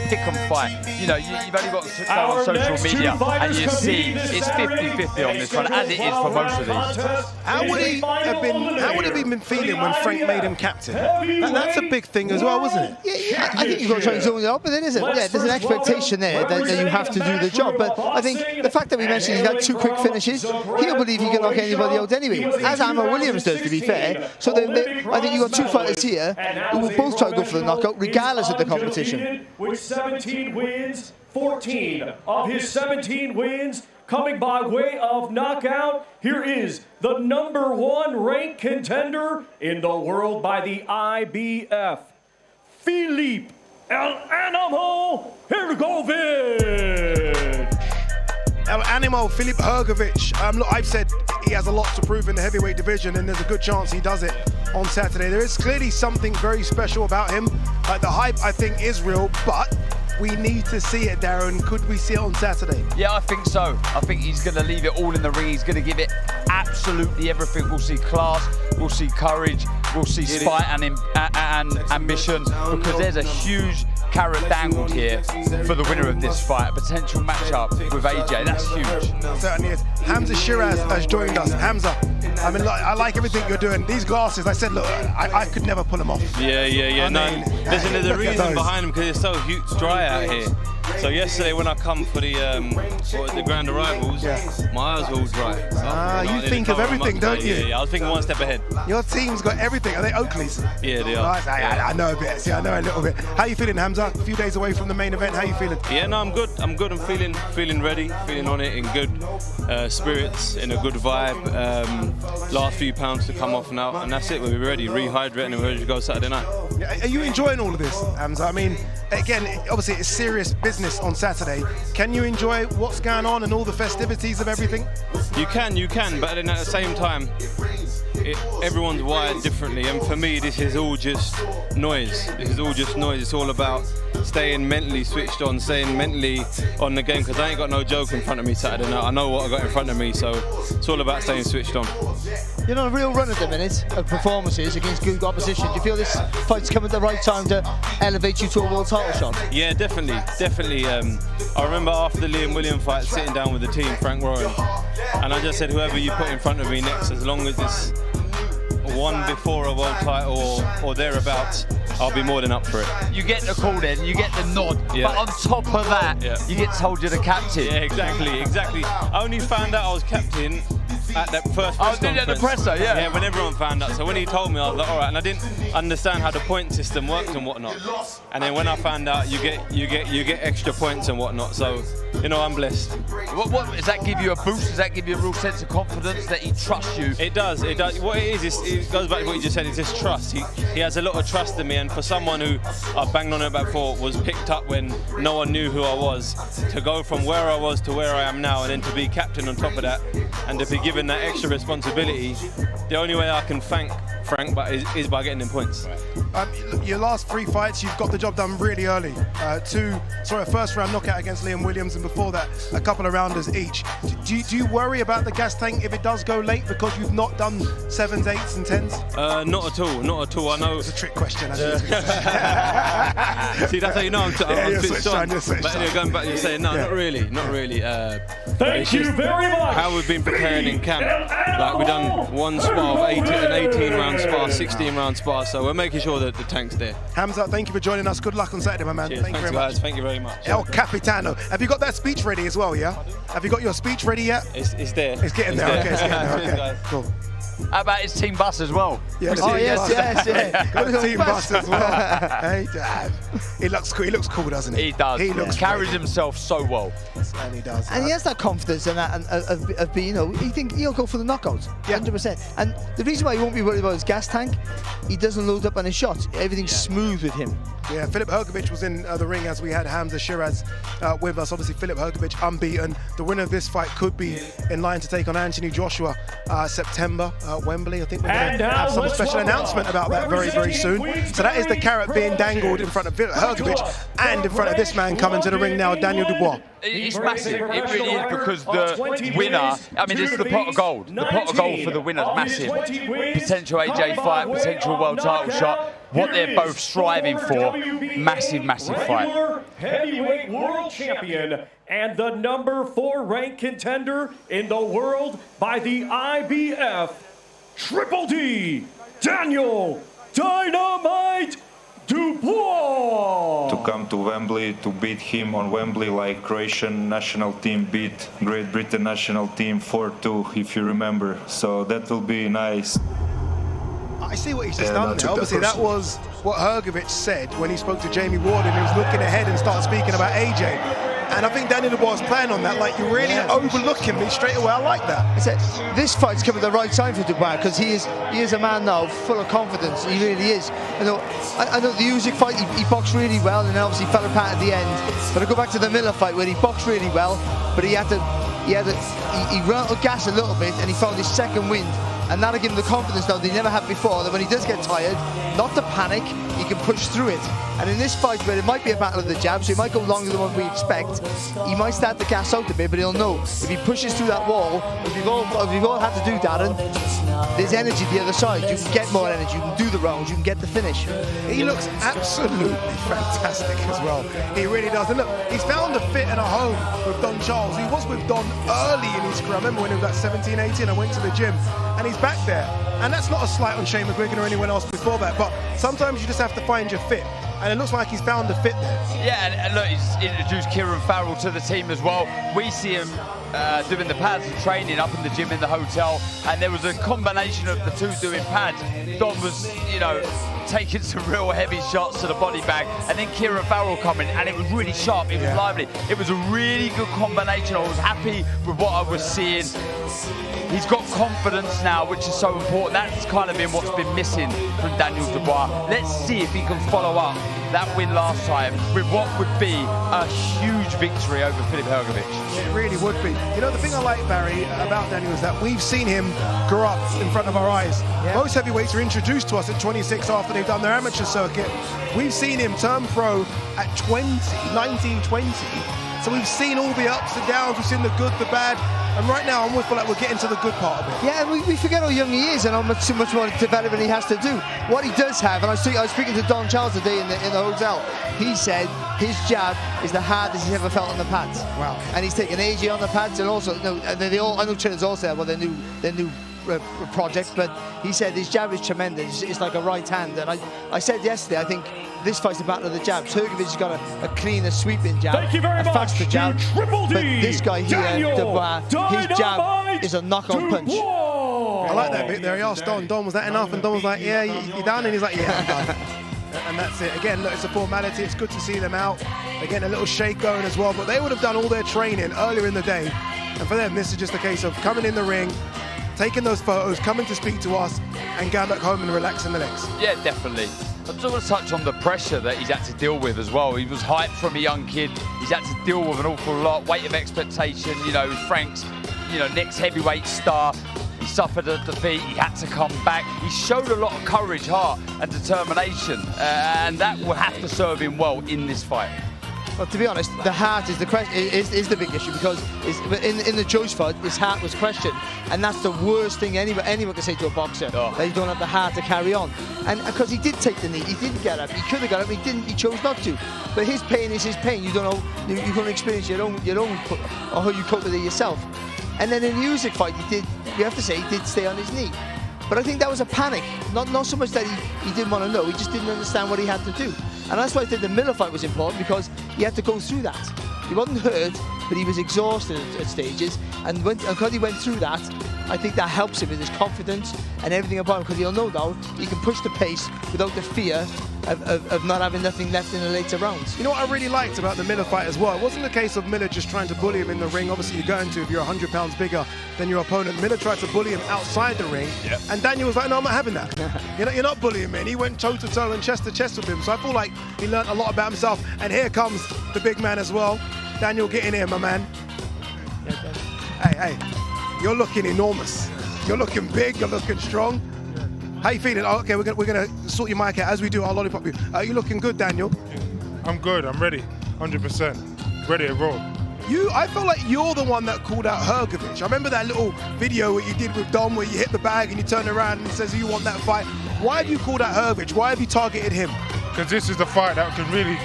pick and fight. You know, you've only got to go on social media and you see it's 50-50 on this one, as it is for most of these. How would he have been feeling when Frank made him captain? That's a big thing as well, wasn't it? Yeah, I think you've got to try and zone it up, but there isn't. Yeah, there's an expectation there that you have to do the job. But I think the fact that we mentioned he's had 2 quick finishes, he'll believe he can knock anybody out anyway, as Ammo Williams does, to be fair. So I think you've got 2 fighters here who will both try to go for the knockout, regardless of the competition. With 17 wins, 14 of his 17 wins coming by way of knockout. Here is the #1 ranked contender in the world by the IBF, Filip El Animal Hrgovic. El Animal, Filip Hrgovic. Look, I've said he has a lot to prove in the heavyweight division, and there's a good chance he does it on Saturday. There is clearly something very special about him. The hype, I think, is real, but we need to see it, Darren. Could we see it on Saturday? Yeah, I think so. I think he's going to leave it all in the ring. He's going to give it absolutely everything. We'll see class, we'll see courage, we'll see spite and ambition, because there's a huge carrot dangled here for the winner of this fight. A potential matchup with AJ. That's huge. Certainly is. Hamza Sheeraz has joined us. Hamza, I mean, look, I like everything you're doing. These glasses, I said, look, I could never pull them off. Yeah. Listen, there's a reason behind them, because it's so dry out here. So yesterday when I come for the grand arrivals, my eyes were all dry. So you think of everything, don't you? Yeah, I was thinking one step ahead. Your team's got everything. Are they Oakleys? Yeah, they are. I know a bit. See, I know a little bit. How you feeling, Hamza? A few days away from the main event. How you feeling? Yeah, no, I'm good. I'm good. I'm feeling ready, feeling on it, in good spirits, in a good vibe. Last few pounds to come off now, and that's it. We'll be ready, rehydrate, and we're ready to go Saturday night. Are you enjoying all of this, Hamza? I mean, again, obviously it's serious business on Saturday. Can you enjoy what's going on and all the festivities of everything? You can, but then at the same time, everyone's wired differently, and for me this is all just noise. It's all about staying mentally switched on, staying mentally on the game, because I ain't got no joke in front of me Saturday night. I know what I got in front of me, so it's all about staying switched on. You're on a real run at the minute of performances against good opposition. Do you feel this fight's come at the right time to elevate you to a world title shot? Yeah, definitely. I remember after the Liam Williams fight, sitting down with the team, Frank Warren, and I just said, whoever you put in front of me next, as long as it's one before a world title or thereabouts, I'll be more than up for it. You get the call then, you get the nod, but on top of that, you get told you're the captain. Yeah, exactly. I only found out I was captain at that first press conference. At the presser, Yeah, when everyone found out. So when he told me, I was like, all right, and I didn't understand how the point system works and whatnot. And then when I found out, you get extra points and whatnot. So, you know, I'm blessed. What does that give you a boost? Does that give you a real sense of confidence that he trusts you? It does. What it is, it goes back to what you just said. It's just trust. He has a lot of trust in me, and for someone who I've banged on about before, was picked up when no one knew who I was, to go from where I was to where I am now, and then to be captain on top of that, and to be given that extra responsibility, the only way I can thank Frank is by getting them points. Your last 3 fights, you've got the job done really early. A first round knockout against Liam Williams, and before that, a couple of rounders each. Do you worry about the gas tank if it does go late because you've not done 7s, 8s, and 10s? Not at all. I know it's a trick question. See, that's how you know I'm switched on. But anyway, going back, you're saying no, not really. Thank you very much. How we've been preparing in camp. Like we've done one spar, an 18-round spar, 16-round spar. So we're making sure that the tank's there. Hamza, thank you for joining us. Good luck on Saturday, my man. Cheers. Thank you very much. Thank you very much. El Capitano. Have you got that speech ready as well, yeah? Have you got your speech ready yet? It's there. It's getting there. Okay, it's getting there. Okay, cool. How about his team bus as well? Yes, got a team bus as well. Hey, Dad. He looks cool. He looks cool, doesn't he? He does. He looks carries himself so well. And he does. And he has that confidence and that of being, he'll go for the knockouts, 100%. And the reason why he won't be worried about his gas tank, he doesn't load up on his shots. Everything's smooth with him. Yeah, Filip Hrgovic was in the ring as we had Hamza Sheeraz with us. Obviously, Filip Hrgovic unbeaten. The winner of this fight could be in line to take on Anthony Joshua September at Wembley. I think we're going to have some special announcement about that very, very soon. So that is the carrot being dangled in front of Filip Hrgovic and in front of this man coming to the ring now, Daniel Dubois. It's massive, it really is, because the winner, I mean, it's the pot of gold. The pot of gold for the winner's massive. Potential AJ fight, potential world title shot. What they're both striving for, massive, massive fight. Heavyweight world champion and the #4 ranked contender in the world by the IBF, Triple D, Daniel Dynamite Dubois. To come to Wembley, to beat him on Wembley like Croatian national team beat Great Britain national team 4-2, if you remember. So that will be nice. I see what he's just done there. Obviously, that was what Hrgovic said when he spoke to Jamie Ward and he was looking ahead and started speaking about AJ. And I think Daniel Dubois is playing on that. Like, you're really overlooking me straight away. I like that. This fight's come at the right time for Dubois because he is a man now full of confidence. He really is. I know the Usyk fight, he boxed really well and then obviously fell apart at the end. But I go back to the Miller fight where he boxed really well, but he ran out of gas a little bit and he found his second wind. And that'll give him the confidence now that he never had before, that when he does get tired, not to panic, he can push through it. And in this fight, where it might be a battle of the jabs, so it might go longer than what we expect, he might start to gas out a bit, but he'll know if he pushes through that wall, if we've all had to do, Darren, there's energy the other side. You can get more energy, you can do the rounds, you can get the finish. He looks absolutely fantastic as well. He really does. And look, he's found a fit and a home with Don Charles. He was with Don early in his career. I remember when he was like 17, 18, I went to the gym, and he's back there. And that's not a slight on Shane McGuigan or anyone else before that, but sometimes you just have to find your fit. and it looks like he's found the fit there. Yeah, and look, he's introduced Kieran Farrell to the team as well. We see him doing the pads and training up in the gym in the hotel, and there was a combination of the two doing pads. Dom was, you know, taking some real heavy shots to the body bag, and then Kieran Farrell coming, and it was really sharp, it was lively. It was a really good combination. I was happy with what I was seeing. He's got confidence now, which is so important. That's kind of been what's been missing from Daniel Dubois. Let's see if he can follow up that win last time with what would be a huge victory over Filip Hrgovic. It really would be. You know, the thing I like, Barry, about Daniel is that we've seen him grow up in front of our eyes. Yeah. Most heavyweights are introduced to us at 26 after they've done their amateur circuit. We've seen him turn pro at 19, 20. So we've seen all the ups and downs, we've seen the good, the bad, and right now I almost feel like we're getting to the good part of it. Yeah, we forget how young he is and how much more development he has to do. What he does have, and I was speaking to Don Charles today in the hotel, he said his jab is the hardest he's ever felt on the pads. Wow. And he's taken AJ on the pads, and also, I know China's also have their new project, but he said his jab is tremendous. It's like a right hand, and I said yesterday, I think this fight's the battle of the jabs. Hrgovic has got a cleaner sweeping jab, Thank you very a faster much jab, Triple D, but this guy here, Dubois, his jab is a knockout punch. I like that bit there. He asked Don, was that enough? And Don was like, yeah, you're done? And he's like, yeah, I'm done. And that's it. Again, look, it's a formality. It's good to see them out. Again, a little shake going as well, but they would have done all their training earlier in the day. And for them, this is just a case of coming in the ring, taking those photos, coming to speak to us, and going back home and relaxing the legs. Yeah, definitely. I just want to touch on the pressure that he's had to deal with as well. He was hyped from a young kid. He's had to deal with an awful lot, weight of expectation. You know, Frank's, next heavyweight star. He suffered a defeat. He had to come back. He showed a lot of courage, heart, and determination, and that will have to serve him well in this fight. Well, to be honest, the heart is the question, is the big issue, because in the Joyce fight, his heart was questioned, and that's the worst thing anyone can say to a boxer, that you don't have the heart to carry on. And because he did take the knee, he didn't get up, he could have got up, he didn't, he chose not to. But his pain is his pain. You don't know, you're going to experience your own, or how you cope with it yourself. And then in the Usyk fight, you have to say, he did stay on his knee. But I think that was a panic, not so much that he didn't want to know, he just didn't understand what he had to do. And that's why I think the Miller fight was important, because he had to go through that. He wasn't hurt, but he was exhausted at stages, and because he went through that, I think that helps him with his confidence and everything about him, because he'll know now he can push the pace without the fear of not having nothing left in the later rounds. You know what I really liked about the Miller fight as well? It wasn't a case of Miller just trying to bully him in the ring. Obviously, you're going to if you're 100 pounds bigger than your opponent. Miller tried to bully him outside the ring, and Daniel was like, no, I'm not having that. You're not bullying me. And he went toe-to-toe and chest-to-chest with him. So I feel like he learned a lot about himself. And here comes the big man as well. Daniel, get in here, my man. Hey, you're looking enormous. You're looking big, you're looking strong. How you feeling? Oh, okay, we're gonna sort your mic out as we do. I'll lollipop you. You looking good, Daniel? I'm good. I'm ready. 100%. Ready to roll. I feel like you're the one that called out Hrgovic. I remember that little video what you did with Dom where you hit the bag and you turn around and he says, you want that fight. Why have you called out Hrgovic? Why have you targeted him? Because this is the fight that can really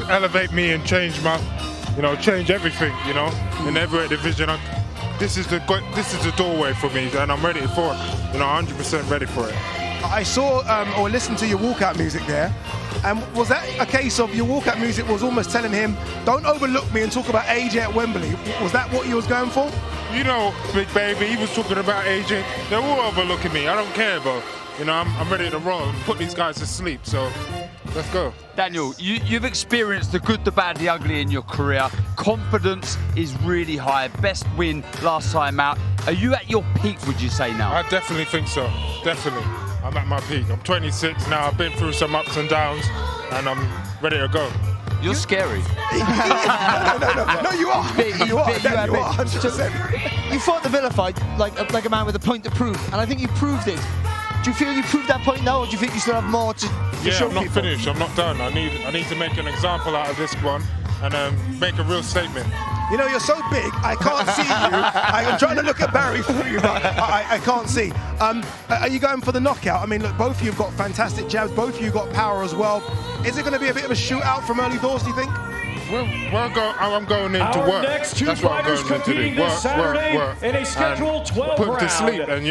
elevate me and change my, change everything, in the heavyweight division. This is the doorway for me, and I'm ready for it. 100% ready for it. I saw or listened to your walkout music there, and was that a case of your walkout music was almost telling him, don't overlook me and talk about AJ at Wembley? Was that what you was going for? Big baby, he was talking about AJ. They're all overlooking me. I don't care, bro. I'm ready to roll and put these guys to sleep, so let's go. Daniel, you've experienced the good, the bad, the ugly in your career. Confidence is really high. Best win last time out. Are you at your peak, would you say, now? I definitely think so. Definitely. I'm at my peak. I'm 26 now. I've been through some ups and downs, and I'm ready to go. You're scary. No, you are. You are 100%. You fought the Miller fight like a man with a point to prove, and I think you proved it. Do you feel you proved that point now, or do you think you still have more to show I'm not people? finished. I'm not done. I need to make an example out of this one and make a real statement. You're so big, I can't see you. I'm trying to look at Barry for you, but I can't see. Are you going for the knockout? I mean, look, both of you have got fantastic jabs. Both of you got power as well. Is it going to be a bit of a shootout from early doors, do you think? I'm going in to work. Next two That's what I'm fighters going in to competing do. this Saturday Work. in a scheduled 12 put round. to sleep, and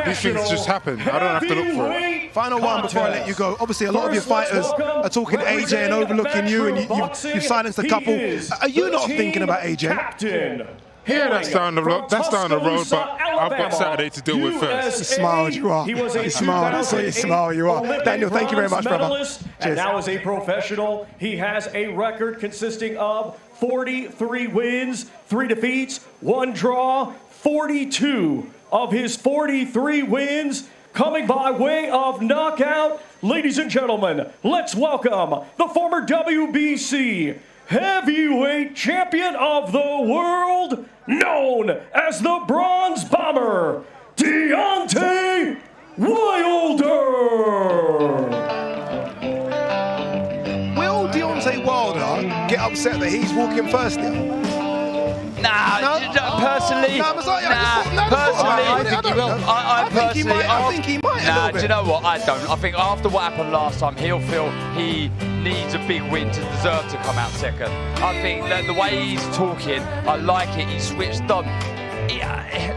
these things just happen. I don't have to look for it. Final one before I let you go. Obviously, a lot of your fighters are talking AJ and overlooking you, and you've silenced a couple. Are you not thinking about AJ? Yeah, that's down the road. That's down the road, but I've got Saturday to deal with first. You smiled, you are. You smiled. I saw you smile, you are. Daniel, thank you very much, brother. And now as a professional, he has a record consisting of 43 wins, 3 defeats, 1 draw, 42 of his 43 wins coming by way of knockout. Ladies and gentlemen, let's welcome the former WBC heavyweight champion of the world, known as the Bronze Bomber, Deontay Wilder. Will Deontay Wilder get upset that he's walking first here? Personally, I think he will. I think he might. Nah, do you know what? I don't. I think after what happened last time, he'll feel he needs a big win to deserve to come out second. I think that the way he's talking, I like it. He switched on.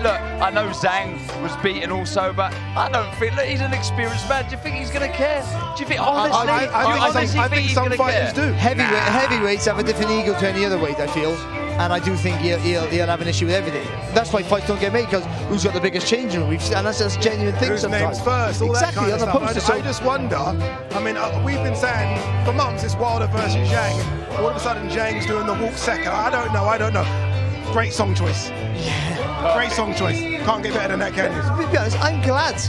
Look, I know Zhang was beaten also, but I don't think. Look, he's an experienced man. Do you think he's going to care? Do you think honestly? I think some fighters do. Heavyweights have a different ego to any other weight, I feel. And I do think he'll have an issue with everything. That's why fights don't get made, because who's got the biggest change room? And that's a genuine thing sometimes. Whose name's first, all exactly, that kind of poster, stuff. I just wonder, I mean, we've been saying for months it's Wilder versus Zhang, and all of a sudden Zhang's doing the walk second. I don't know. Great song choice. Yeah. Great song choice. Can't get better than that, can you? To be honest, I'm glad.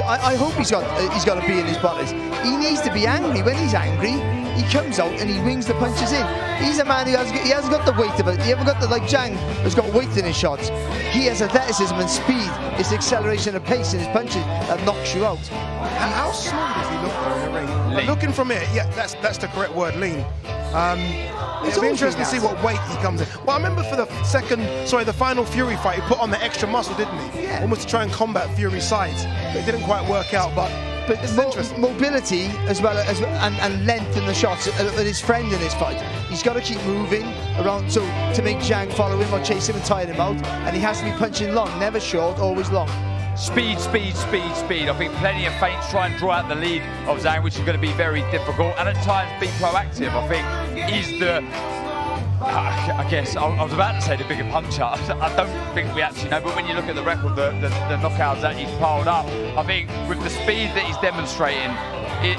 I hope he's got to be in his bodies. He needs to be angry. When he's angry, he comes out and he wings the punches in. He's a man who hasn't got the weight of it. He haven't got the, like Zhang has got weight in his shots. He has athleticism and speed. It's the acceleration and pace in his punches that knocks you out. And how slow does he look there in the ring? Like, looking from here, yeah, that's the correct word, lean. It'll be interesting to see what weight he comes in. Well, I remember for the final Fury fight, he put on the extra muscle, didn't he? Yeah. Almost to try and combat Fury's sides. But it didn't quite work out, but it's interesting. Mobility as well as and length in the shots with his friend in his fight. He's got to keep moving around to make Zhang follow him or chase him and tire him out. And he has to be punching long, never short, always long. Speed. I think plenty of feints try and draw out the lead of Zhang, which is going to be very difficult, and at times be proactive. I think is the. I guess I was about to say the bigger puncher. I don't think we actually know, but when you look at the record, the knockouts that he's piled up, I think with the speed that he's demonstrating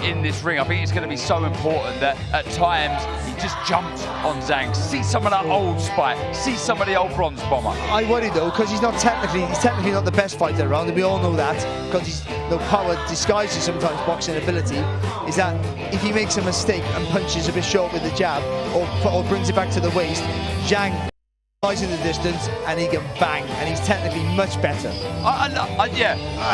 in this ring, I think it's going to be so important that at times he just jumps on Zhang. See some of that old spike, see some of the old Bronze Bomber. I worry though, because he's technically not the best fighter around, and we all know that, because the power disguises sometimes boxing ability. Is that if he makes a mistake and punches a bit short with the jab or brings it back to the waist, Zhang lies in the distance and he can bang, and he's technically much better. I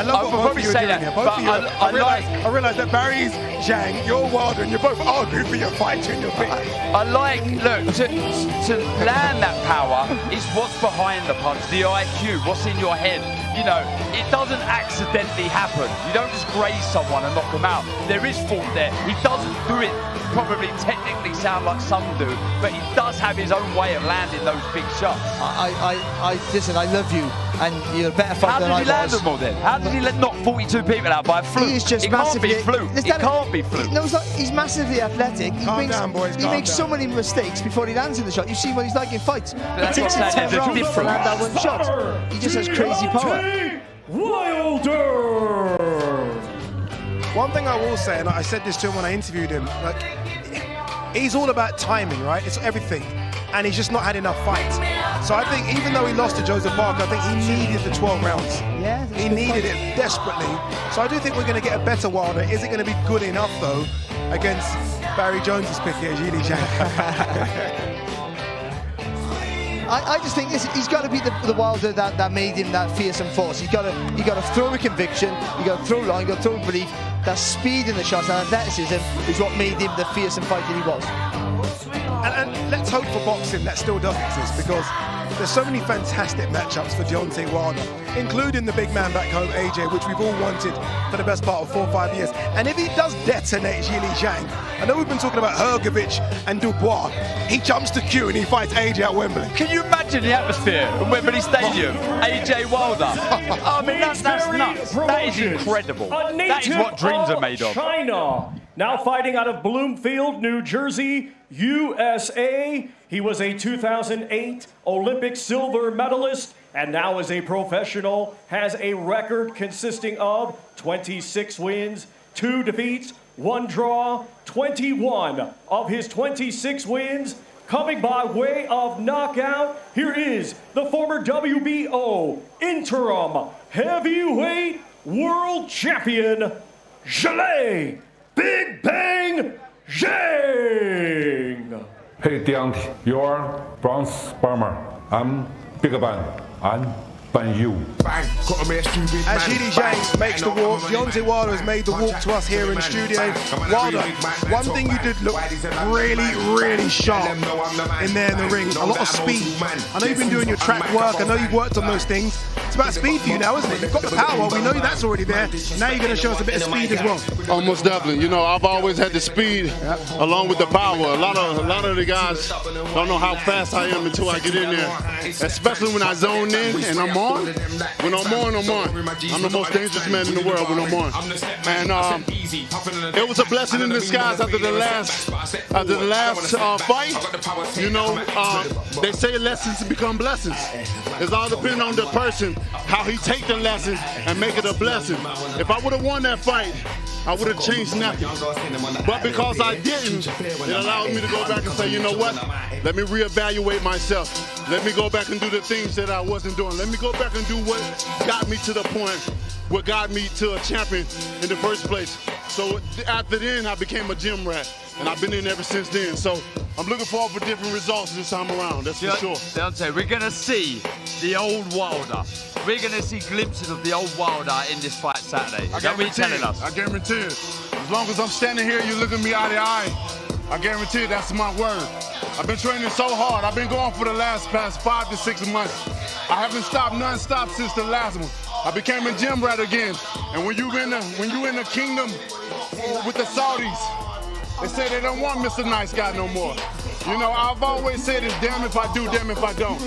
love what both of you are doing here. I realise that Barry's Zhang, you're Wilder, and you're both arguing for your fight in your thing. Look, to land that power is what's behind the punch, the IQ, what's in your head. You know, it doesn't accidentally happen. You don't just graze someone and knock them out. There is thought there. He doesn't do it probably technically sound like some do, but he does have his own way of landing those big shots. Listen, I love you, and you're a better fighter than I was. How did he land them all then? How did he knock 42 people out by a fluke? He is just massively. It can't be fluke. No, it's not. He's massively athletic. He makes so many mistakes before he lands in the shot. You see what he's like in fights. It takes him 10 rounds to land that one shot. He just has crazy power. Wilder! One thing I will say, and I said this to him when I interviewed him, like, he's all about timing, right? It's everything. And he's just not had enough fights. So I think even though he lost to Joseph Parker, I think he needed the 12 rounds. Yeah. He needed it desperately. So I do think we're going to get a better Wilder. Is it going to be good enough, though, against Barry Jones's pick here, Willie Zhang? I just think he's got to be the Wilder that made him that fearsome force. He's got to throw with conviction, you got to throw long, you got to throw with belief. That speed in the shots and athleticism is what made him the fearsome fighter he was. And let's hope for boxing that still does exist, because there's so many fantastic matchups for Deontay Wilder. including the big man back home, AJ, which we've all wanted for the best part of 4 or 5 years. And if he does detonate Zhang, I know we've been talking about Hrgovic and Dubois. He jumps to Q and he fights AJ at Wembley. Can you imagine the atmosphere at Wembley Stadium? AJ Wilder. I mean, that's nuts. That is incredible. That is what dreams are made of. China. Now fighting out of Bloomfield, New Jersey, USA. He was a 2008 Olympic silver medalist and now is a professional, has a record consisting of 26 wins, 2 defeats, 1 draw, 21 of his 26 wins coming by way of knockout. Here is the former WBO interim heavyweight world champion, Zhang. Big Bang Zhang! Hey, Deontay, you're bronze bomber. I'm Big Bang. I'm you. As Zhang makes the walk, Deontay Wilder has made the walk to us here in the studio. Wilder, one thing you did look really, really sharp in there in the ring. A lot of speed. I know you've been doing your track work. I know you've worked on those things. It's about speed for you now, isn't it? You've got the power. We know that's already there. Now you're going to show us a bit of speed as well. Almost definitely. You know, I've always had the speed along with the power. A lot of the guys don't know how fast I am until I get in there, especially when I zone in and I'm on. When I'm on, I'm on. I'm the most dangerous man in the world when I'm on. And it was a blessing in disguise after the last fight. You know, they say lessons become blessings. It's all depending on the person, how he take the lesson and make it a blessing. If I would have won that fight, I would have changed nothing. But because I didn't, it allowed me to go back and say, you know what? Let me reevaluate myself. Let me go back and do the things that I wasn't doing. Let me go back and do what got me to the point, what got me to a champion in the first place. So after then, I became a gym rat. And I've been in ever since then. So I'm looking forward for different results this time around, that's for sure. Deontay, we're going to see the old Wilder. We're going to see glimpses of the old Wilder in this fight Saturday. Is that what you're telling us? I guarantee it. As long as I'm standing here, you look at me eye to eye, I guarantee that's my word. I've been training so hard. I've been going for the past 5 to 6 months. I haven't stopped non-stop since the last one. I became a gym rat again. And when you in the kingdom with the Saudis, they say they don't want Mr. Nice Guy no more. You know, I've always said it's damn if I do, damn if I don't.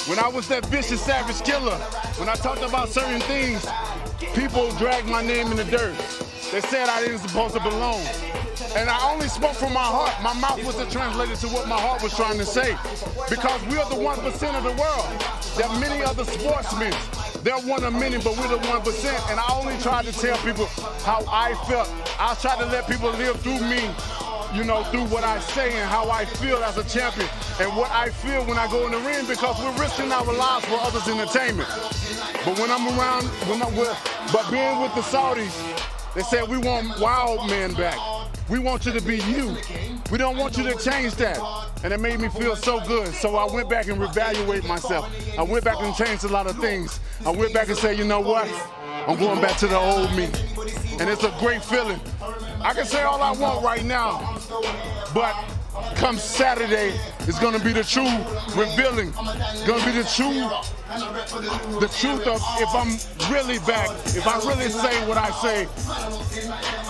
When I was that vicious, savage killer, when I talked about certain things, people dragged my name in the dirt. They said I didn't supposed to belong. And I only spoke from my heart. My mouth wasn't translated to what my heart was trying to say. Because we are the 1% of the world. There are many other sportsmen. They're one of many, but we're the 1%. And I only tried to tell people how I felt. I tried to let people live through me, you know, through what I say and how I feel as a champion and what I feel when I go in the ring, because we're risking our lives for others' entertainment. But when I'm around, but being with the Saudis, they said we want wild men back. We want you to be you. We don't want you to change that. And it made me feel so good. So I went back and reevaluated myself. I went back and changed a lot of things. I went back and said, you know what? I'm going back to the old me. And it's a great feeling. I can say all I want right now, but come Saturday, it's going to be the true revealing. It's going to be the truth of if I'm really back, if I really say what I say,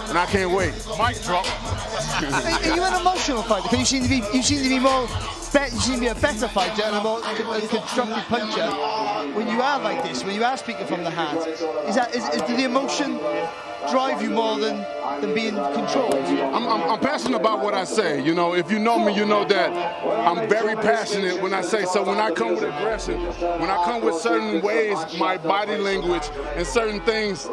and I can't wait. Mic drop. Are you an emotional fighter? Because you seem to be more. You seem to be a better fighter and a more constructive puncher when you are like this, when you are speaking from the heart. Is the emotion drive you more than being controlled? I'm passionate about what I say. You know, if you know me, you know that I'm very passionate when I say. So when I come with aggression, when I come with certain ways, my body language and certain things,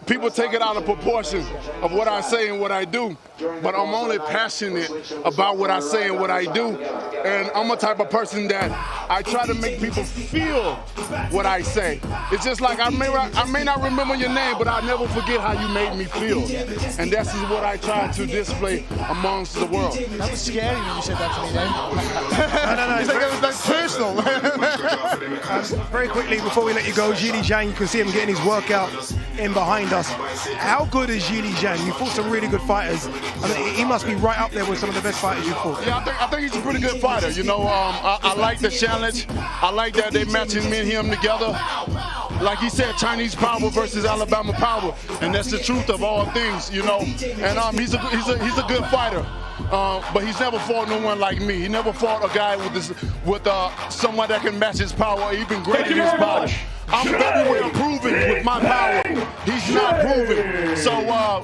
people take it out of proportion of what I say and what I do. But I'm only passionate about what I say and what I do. And I'm a type of person that I try to make people feel what I say. It's just like I may not remember your name, but I'll never forget how you made me feel. And that's what I try to display amongst the world. That was scary when you said that to me then. No. It's like it was personal. Very quickly, before we let you go, Zhang, you can see him getting his workout in behind us. How good is Zhang? You fought some really good fighters. I mean, he must be right up there with some of the best fighters you fought. Yeah, I think he's a pretty good fighter. You know, I like the challenge. I like that they matching me and him together. like he said, Chinese power versus Alabama power, and that's the truth of all things, you know. And he's a good fighter. But he's never fought no one like me. He never fought a guy with someone that can match his power or even greater his power. I'm very well proven with my power. He's not proven. So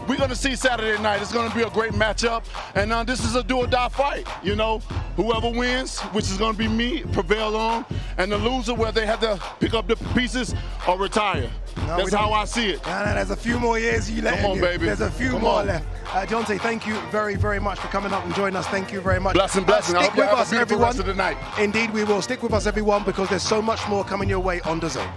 we're going to see Saturday night. It's going to be a great matchup. And this is a do-or-die fight, you know. Whoever wins, which is going to be me, prevail on. And the loser, where they have to pick up the pieces or retire. No, that's how I see it. No, there's a few more years you let. Come on, baby. There's a few more left. Deontay, thank you very, very much for coming up and joining us. Thank you very much. Blessing. I hope you have a beautiful rest of the night. Indeed, we will. Stick with us, everyone, because there's so much more coming your way on DAZN.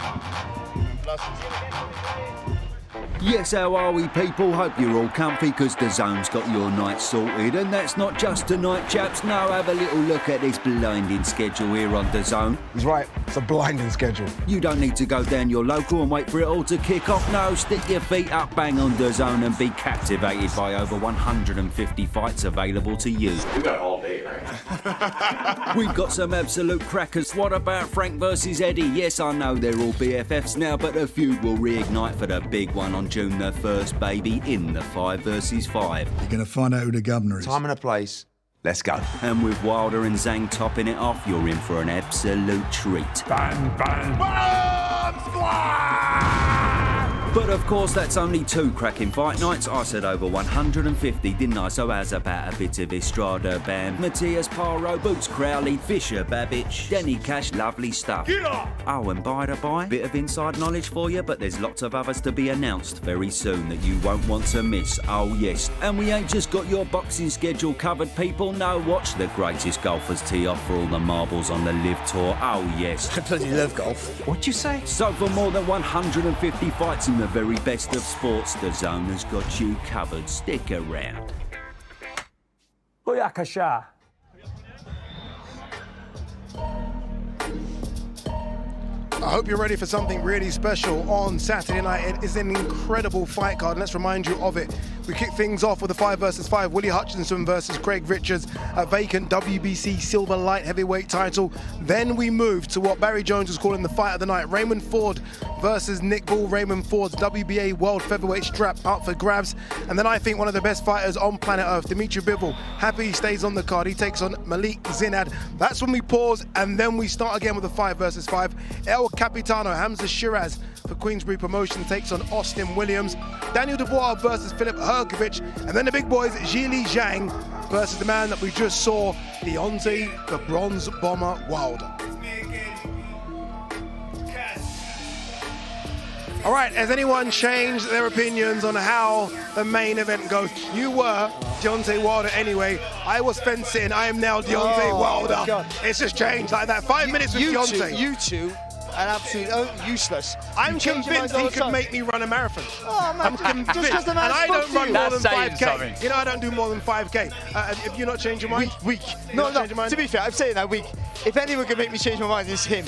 Yes, how are we, people? Hope you're all comfy, because DAZN's got your night sorted. And that's not just tonight, chaps. No, have a little look at this blinding schedule here on DAZN. He's right, it's a blinding schedule. You don't need to go down your local and wait for it all to kick off. No, stick your feet up, bang on DAZN and be captivated by over 150 fights available to you. We got all day, right? We've got some absolute crackers. What about Frank versus Eddie? Yes, I know they're all BFFs now, but the feud will reignite for the big one on June the 1st, baby, in the 5 versus 5. You're going to find out who the governor is. Time and a place. Let's go. And with Wilder and Zhang topping it off, you're in for an absolute treat. Bang, bang. Bomb squad! But of course, that's only 2 cracking fight nights. I said over 150, didn't I? So how's about a bit of Estrada, Bam, Matthias, Paro, Boots, Crowley, Fisher, Babbage, Denny Cash, lovely stuff. Oh, and by the by, bit of inside knowledge for you, but there's lots of others to be announced very soon that you won't want to miss. Oh yes, and we ain't just got your boxing schedule covered, people. No, watch the greatest golfers tee off for all the marbles on the Live Tour. Oh yes. I bloody love golf. What'd you say? So for more than 150 fights in the very best of sports, DAZN has got you covered. Stick around. Booyakasha. I hope you're ready for something really special on Saturday night. It is an incredible fight card, and let's remind you of it. We kick things off with a 5 versus 5. Willie Hutchinson versus Craig Richards, a vacant WBC silver light heavyweight title. Then we move to what Barry Jones was calling the fight of the night. Raymond Ford versus Nick Bull. Raymond Ford's WBA world featherweight strap up for grabs. And then I think one of the best fighters on planet Earth, Dmitry Bivol. Happy he stays on the card. He takes on Malik Zined. That's when we pause, and then we start again with a 5 versus 5. El Capitano, Hamza Sheeraz for Queensbury Promotion, takes on Austin Williams. Daniel Dubois versus Filip Hrgovic. And then the big boys, Zhang versus the man that we just saw, Deontay the Bronze Bomber Wilder. All right, has anyone changed their opinions on how the main event goes? You were Deontay Wilder anyway. I was fencing. I am now Deontay Wilder. God. It's just changed like that. 5 minutes with Deontay. You two are absolutely useless. I'm convinced he could make me run a marathon. Oh, man, I'm convinced. Just because the man and I don't run more than 5K. Something. You know, I don't do more than 5K. Have you not changed your mind? Weak. No, to be fair, I'm saying that weak. If anyone can make me change my mind, it's him.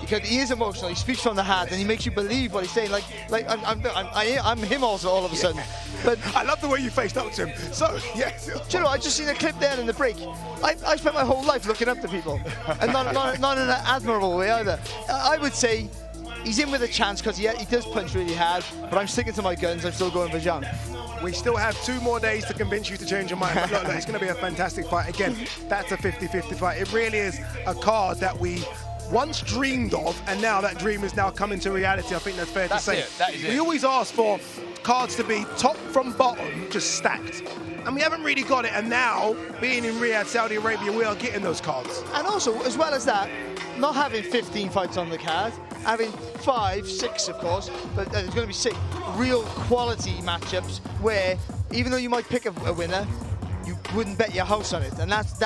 Because he is emotional, he speaks from the heart, and he makes you believe what he's saying. Like I'm him also all of a sudden. But I love the way you faced up to him. So yes. Do you know? I just seen a clip there in the break. I spent my whole life looking up to people, and not in an admirable way either. I would say he's in with a chance because he does punch really hard. But I'm sticking to my guns. I'm still going for Zhang. We still have 2 more days to convince you to change your mind. But look, it's going to be a fantastic fight. Again, that's a 50-50 fight. It really is a card that we once dreamed of, and now that dream is now coming to reality. I think that's fair to say. That is it. We always ask for cards to be top from bottom, just stacked. And we haven't really got it, and now, being in Riyadh, Saudi Arabia, we are getting those cards. And also, as well as that, not having 15 fights on the card, having 5, 6 of course, but there's going to be 6 real quality matchups where, even though you might pick a winner, you wouldn't bet your house on it, and that's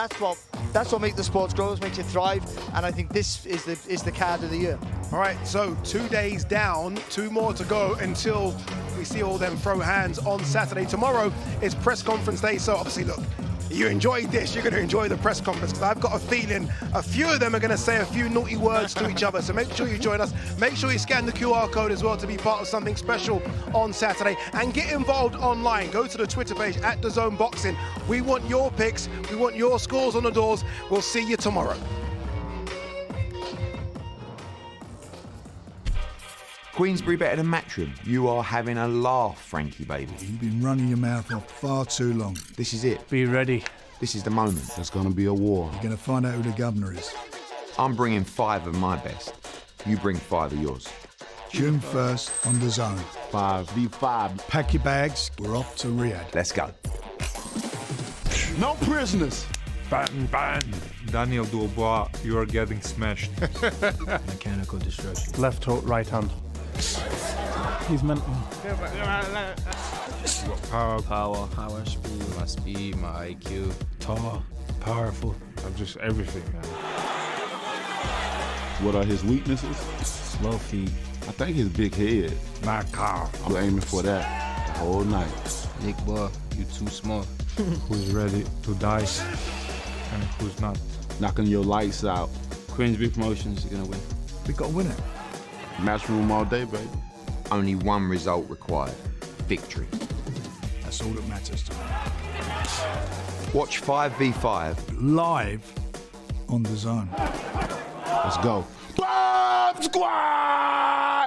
what makes the sports grow, makes it thrive, and I think this is the card of the year. All right, so 2 days down, 2 more to go until we see all them throw hands on Saturday. Tomorrow is press conference day, so obviously, look, you enjoyed this, you're going to enjoy the press conference, because I've got a feeling a few of them are going to say a few naughty words to each other. So make sure you join us. Make sure you scan the QR code as well to be part of something special on Saturday, and get involved online. Go to the Twitter page at DAZN Boxing. We want your picks. We want your scores on the doors. We'll see you tomorrow. Queensberry better than Matchroom? You are having a laugh, Frankie, baby. You've been running your mouth off far too long. This is it. Be ready. This is the moment. There's gonna be a war. You're going to find out who the governor is. I'm bringing 5 of my best. You bring 5 of yours. June 1st on the Zone. 5v5. Pack your bags. We're off to Riyadh. Let's go. No prisoners. Ban. Daniel Dubois, you are getting smashed. Mechanical destruction. Left hook, right hand. He's mental. Power, speed, my speed, my IQ. Tall, powerful. I'm just everything, man. What are his weaknesses? Slow feet. I think his big head. My car. I'm aiming for that the whole night. Nick boy, you too small. Who's ready to die and who's not. Knocking your lights out. Queensberry Promotions, you're gonna win. We got to win it. Matchroom all day, baby. Only one result required. Victory. That's all that matters to me. Watch 5v5 live on the Zone. Let's go. Bomb Squad!